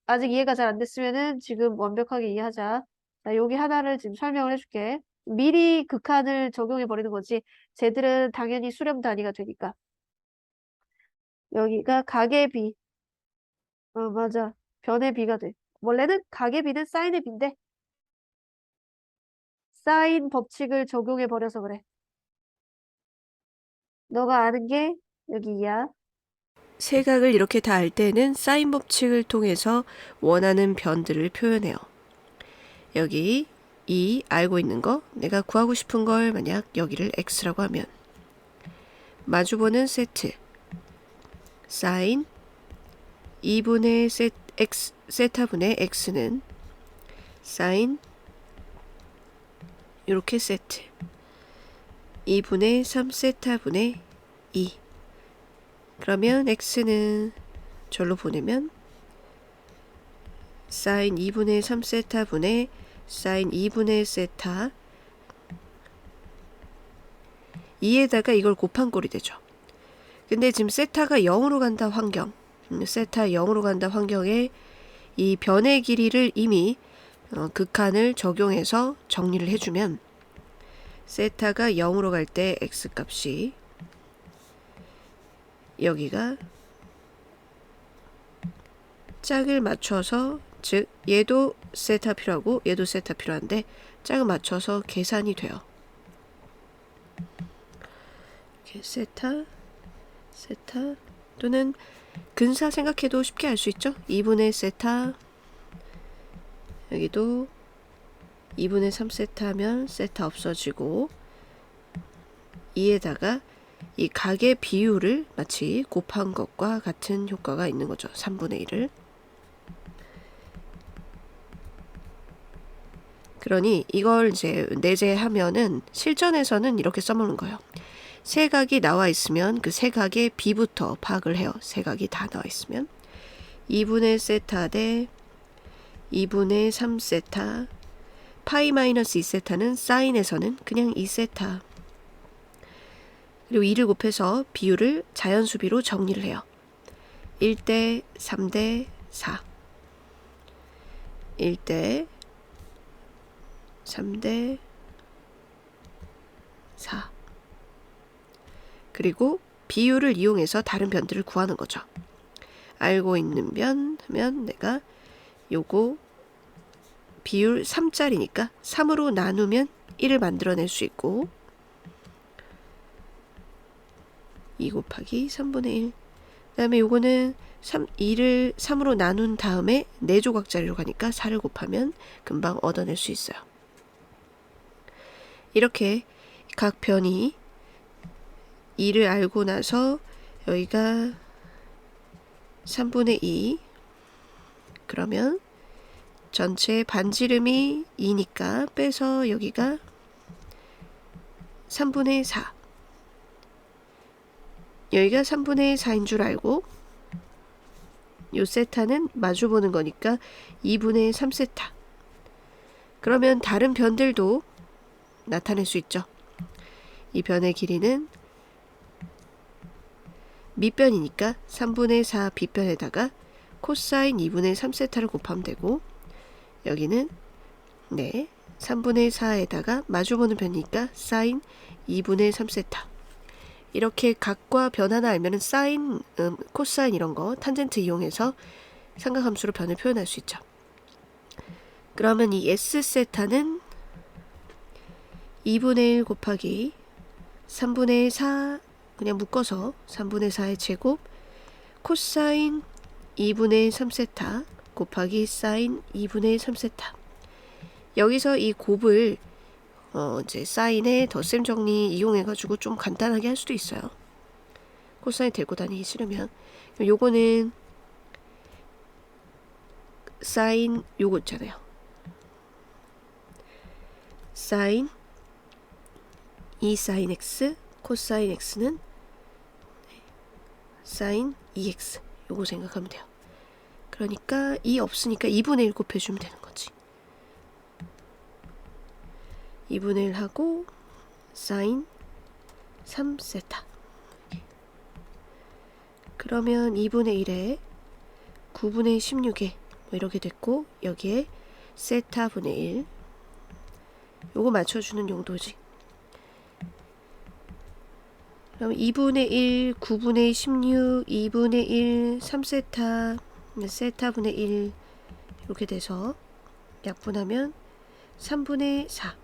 아직 이해가 잘 안 됐으면은 지금 완벽하게 이해하자. 자, 여기 하나를 지금 설명을 해줄게. 미리 극한을 적용해 버리는 거지. 쟤들은 당연히 수렴 단위가 되니까. 여기가 각의 비. 맞아. 변의 비가 돼. 원래는 각의 비는 사인의 비인데 사인 법칙을 적용해 버려서 그래. 너가 아는 게 여기야. 세각을 이렇게 다 알 때는 사인 법칙을 통해서 원하는 변들을 표현해요. 여기 이 알고 있는 거, 내가 구하고 싶은 걸 만약 여기를 x라고 하면 마주보는 세트 사인 2분의 세타분의 x는 사인 이렇게 세트 2분의 3세타분의 2. 그러면 x는 절로 보내면 사인 2분의 3세타분의 사인 2분의 세타 2에다가 이걸 곱한 꼴이 되죠. 근데 지금 세타가 0으로 간다 환경, 세타 0으로 간다 환경에 이 변의 길이를 이미 극한을 적용해서 정리를 해주면 세타가 0으로 갈 때 x값이 여기가 짝을 맞춰서, 즉 얘도 세타 필요하고 얘도 세타 필요한데 짝을 맞춰서 계산이 돼요. 이렇게 세타 또는 근사 생각해도 쉽게 알 수 있죠. 2분의 세타, 여기도 2분의 3세타 하면 세타 없어지고 2에다가 이 각의 비율을 마치 곱한 것과 같은 효과가 있는 거죠. 3분의 1을. 그러니 이걸 이제 내재하면은 실전에서는 이렇게 써먹는 거예요. 세각이 나와 있으면 그 세각의 비부터 파악을 해요. 세각이 다 나와 있으면 2분의 세타 대 2분의 3세타, 파이 마이너스 2세타는 사인에서는 그냥 2세타, 그리고 2를 곱해서 비율을 자연수비로 정리를 해요. 1대 3대 4, 1대 3대 4. 그리고 비율을 이용해서 다른 변들을 구하는 거죠. 알고 있는 변 하면 내가 요거 비율 3짜리니까 3으로 나누면 1을 만들어낼 수 있고 2 곱하기 3분의 1. 그 다음에 요거는 2를 3으로 나눈 다음에 4조각짜리로 가니까 4를 곱하면 금방 얻어낼 수 있어요. 이렇게 각 변이 2를 알고 나서 여기가 3분의 2, 그러면 전체 반지름이 2니까 빼서 여기가 3분의 4, 여기가 3분의 4인 줄 알고 요 세타는 마주보는 거니까 2분의 3세타. 그러면 다른 변들도 나타낼 수 있죠. 이 변의 길이는 밑변이니까 3분의 4 빗변에다가 코사인 2분의 3세타를 곱하면 되고, 여기는 네, 3분의 4에다가 마주보는 변이니까 사인 2분의 3세타. 이렇게 각과 변 하나 알면은 사인, 코사인 이런 거 탄젠트 이용해서 삼각함수로 변을 표현할 수 있죠. 그러면 이 S세타는 2분의 1 곱하기 3분의 4 그냥 묶어서 3분의 4의 제곱 코사인 2분의 3세타 곱하기 사인 2분의 3세타. 여기서 이 곱을 이제 사인의 덧셈 정리 이용해가지고 좀 간단하게 할 수도 있어요. 코사인 들고 다니기 싫으면. 요거는 사인 요거 있잖아요. 사인 2사인 x 코사인 x는 사인 2x 요거 생각하면 돼요. 그러니까 2 없으니까 2분의 1 곱해주면 되는 거지. 2분의 1 하고 사인 3세타. 그러면 2분의 1에 9분의 16에 뭐 이렇게 됐고 여기에 세타 분의 1 요거 맞춰주는 용도지. 그럼 2분의 1, 9분의 16, 2분의 1, 3세타, 세타 분의 1 이렇게 돼서 약분하면 3분의 4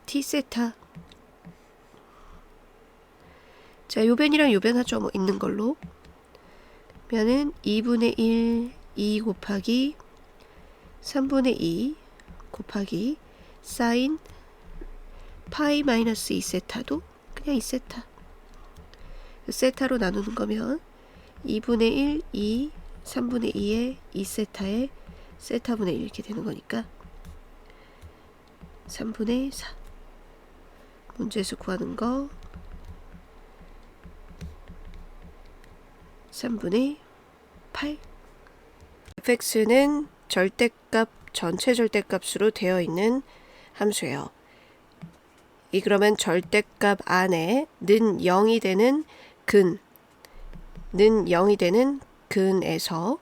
t세타. 자, 요변이랑 요변 하죠. 뭐 있는 걸로. 그러면은 2분의 1, 2 곱하기 3분의 2 곱하기 사인 파이 마이너스 2세타도 그냥 2세타. 세타로 나누는 거면 2분의 1, 2, 3분의 2에 2세타에 세타분의 1 이렇게 되는 거니까 3분의 4. 문제에서 구하는 거 3분의 8. fx는 절대값, 전체 절대값으로 되어 있는 함수예요. 그러면 절대값 안에 는 0이 되는 근, 는 0이 되는 근에서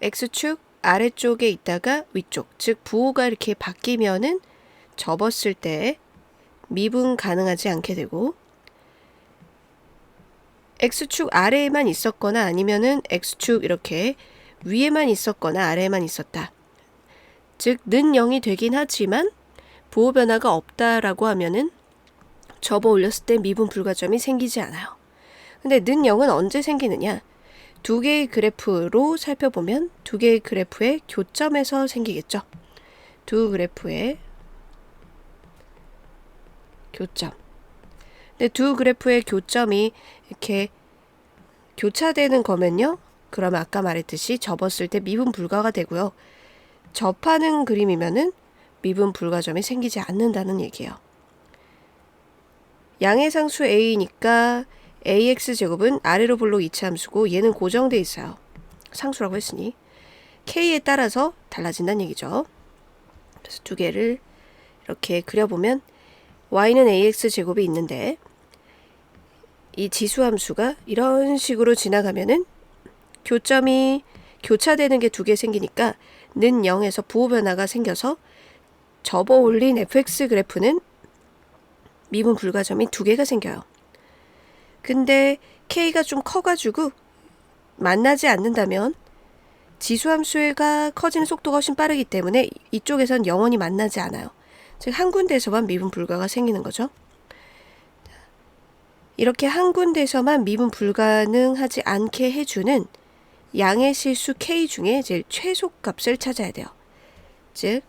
x축 아래쪽에 있다가 위쪽, 즉 부호가 이렇게 바뀌면은 접었을 때 미분 가능하지 않게 되고 x축 아래에만 있었거나 아니면은 x축 이렇게 위에만 있었거나 아래에만 있었다. 즉 는 0이 되긴 하지만 부호 변화가 없다라고 하면은 접어 올렸을 때 미분 불가점이 생기지 않아요. 근데 는 0은 언제 생기느냐? 두 개의 그래프로 살펴보면 두 개의 그래프의 교점에서 생기겠죠. 두 그래프의 교점. 근데 두 그래프의 교점이 이렇게 교차되는 거면요. 그러면 아까 말했듯이 접었을 때 미분 불가가 되고요. 접하는 그림이면은 미분 불가점이 생기지 않는다는 얘기예요. 양의 상수 a니까 ax제곱은 아래로 볼록 이차함수고 얘는 고정돼 있어요. 상수라고 했으니 k에 따라서 달라진다는 얘기죠. 그래서 두 개를 이렇게 그려보면 y는 ax제곱이 있는데 이 지수함수가 이런 식으로 지나가면은 교점이 교차되는 게 두 개 생기니까 는 0에서 부호 변화가 생겨서 접어 올린 fx 그래프는 미분 불가점이 두 개가 생겨요. 근데 k가 좀 커가지고 만나지 않는다면 지수함수가 커지는 속도가 훨씬 빠르기 때문에 이쪽에선 영원히 만나지 않아요. 즉 한 군데에서만 미분 불가가 생기는 거죠. 이렇게 한 군데에서만 미분 불가능하지 않게 해주는 양의 실수 k 중에 제일 최소값을 찾아야 돼요. 즉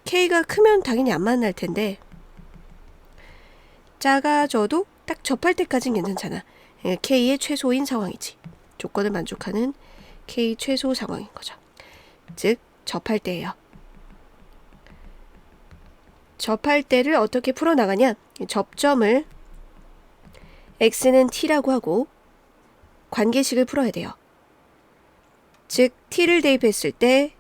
k가 크면 당연히 안 만날 텐데 작아져도 딱 접할 때까지는 괜찮잖아. k의 최소인 상황이지. 조건을 만족하는 k 최소 상황인 거죠. 즉 접할 때예요. 접할 때를 어떻게 풀어나가냐? 접점을 x는 t라고 하고 관계식을 풀어야 돼요. 즉 t를 대입했을 때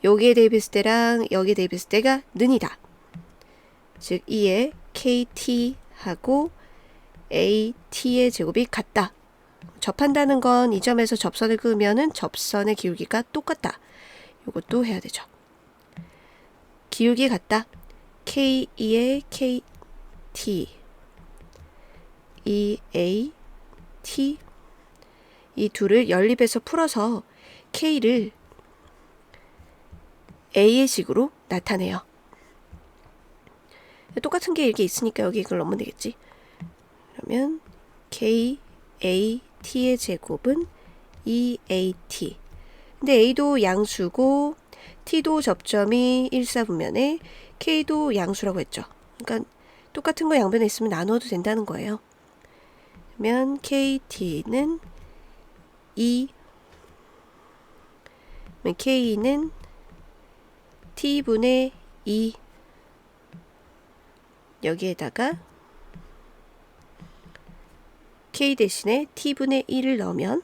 여기에 대입했을 때랑 여기에 대입했을 때가 는이다. 즉 이에 kt하고 at의 제곱이 같다. 접한다는 건 이 점에서 접선을 그으면은 접선의 기울기가 똑같다. 이것도 해야 되죠. 기울기 같다. K2의 KT, EAT, 이 둘을 연립해서 풀어서 K를 A의 식으로 나타내요. 똑같은 게 이렇게 있으니까 여기 이걸 넣으면 되겠지. 그러면 KAT의 제곱은 EAT. 근데 A도 양수고 T도 접점이 1사분면에 K도 양수라고 했죠. 그러니까 똑같은 거 양변에 있으면 나눠도 된다는 거예요. 그러면 KT는 2, K는 T분의 2, 여기에다가 K 대신에 T분의 1을 넣으면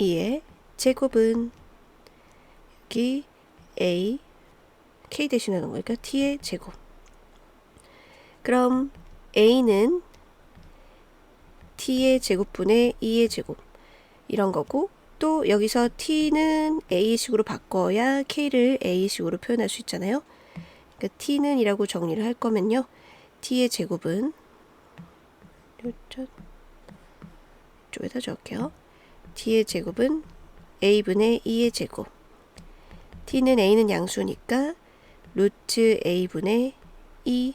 이의 제곱은 여기 A, K 대신에 넣은 거니까 T의 제곱. 그럼 A는 T의 제곱분의 2의 제곱 이런 거고, 또 여기서 T는 A식으로 바꿔야 K를 A식으로 표현할 수 있잖아요. 그러니까 T는 이라고 정리를 할 거면요, T의 제곱은 이쪽에다 적을게요. T의 제곱은 A분의 2의 제곱. T는 A는 양수니까 루트 A분의 2.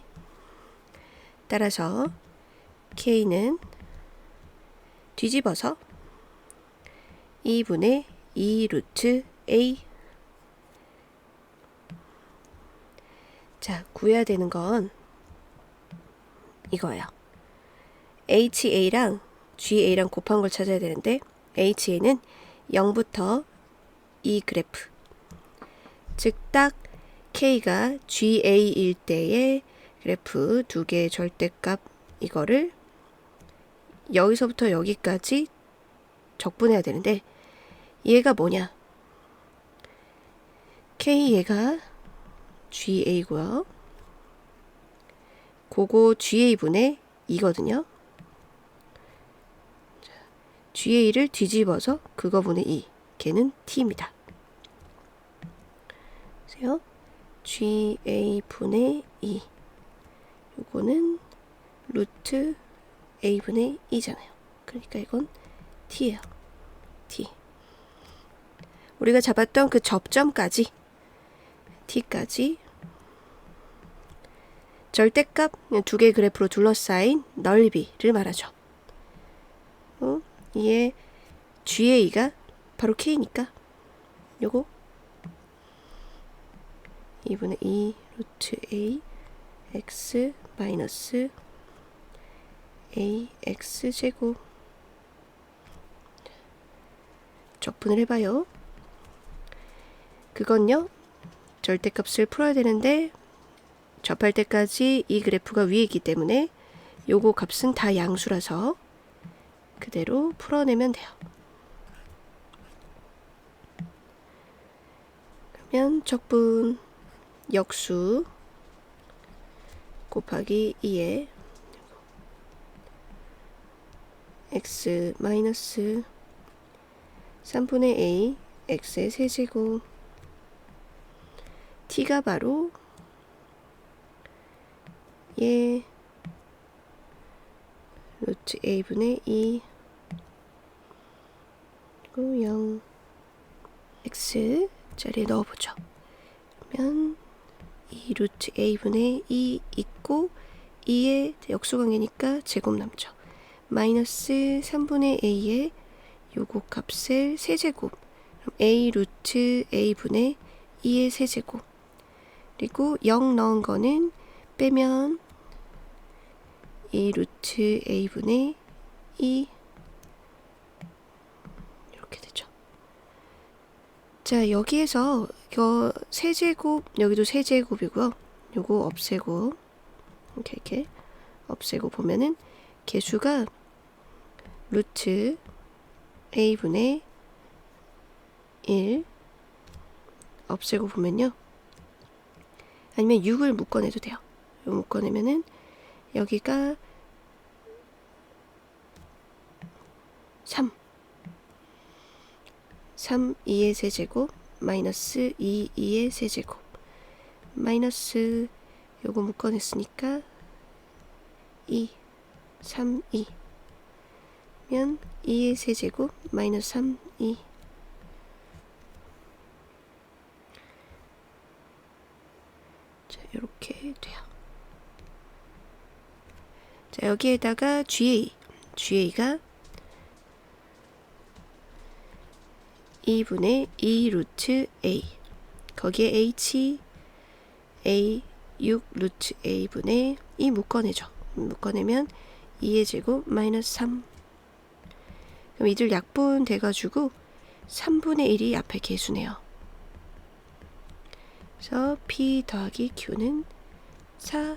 따라서 K는 뒤집어서 2분의 2 루트 A. 자, 구해야 되는 건 이거예요. HA랑 GA랑 곱한 걸 찾아야 되는데, HA는 0부터 이 그래프, 즉 딱 K가 GA일 때의 그래프 두 개의 절대값, 이거를 여기서부터 여기까지 적분해야 되는데, 얘가 뭐냐? K 얘가 GA고요. 그거 GA분의 2거든요. GA를 뒤집어서 그거분의 2. 걔는 T입니다. 보세요. GA분의 2. 요거는 루트 A분의 2잖아요. 그러니까 이건 T예요. T. 우리가 잡았던 그 접점까지, T까지 절대값 두 개의 그래프로 둘러싸인 넓이를 말하죠. 이에 GA가 바로 K니까 요거 2분의 2 루트 A X 마이너스 AX 제곱. 적분을 해봐요. 그건요, 절대값을 풀어야 되는데 접할 때까지 이 그래프가 위에 있기 때문에 요거 값은 다 양수라서 그대로 풀어내면 돼요. 그러면 적분 역수 곱하기 2에 x 마이너스 3분의 a x의 세제곱, t가 바로 예 루트 a분의 2 그리고 0 x 자리에 넣어보죠. 그러면 2 루트 a분의 2 있고 2의 역수관계니까 제곱 남죠. 마이너스 3분의 a의 요거 값을 세제곱, 그럼 a 루트 a분의 2의 세제곱, 그리고 0 넣은 거는 빼면 2 루트 a분의 2 이렇게 되죠. 자, 여기에서 이거 세제곱, 여기도 세제곱이고요. 요거 없애고 이렇게 없애고 보면은 개수가 루트 a분의 1 없애고 보면요, 아니면 6을 묶어내도 돼요. 묶어내면은 여기가 3 3, 2의 세제곱 마이너스 2, 2의 세제곱 마이너스 요거 묶어냈으니까 2, 3, 2 면 2의 세제곱 마이너스 3, 2 자, 이렇게 돼요. 자, 여기에다가 GA가 2분의 2 루트 A 거기에 H A 6 루트 A분의 2 묶어내죠. 묶어내면 2의 제곱 마이너스 3 그럼 이들 약분 돼가지고 3분의 1이 앞에 계수네요. 그래서 P 더하기 Q는 4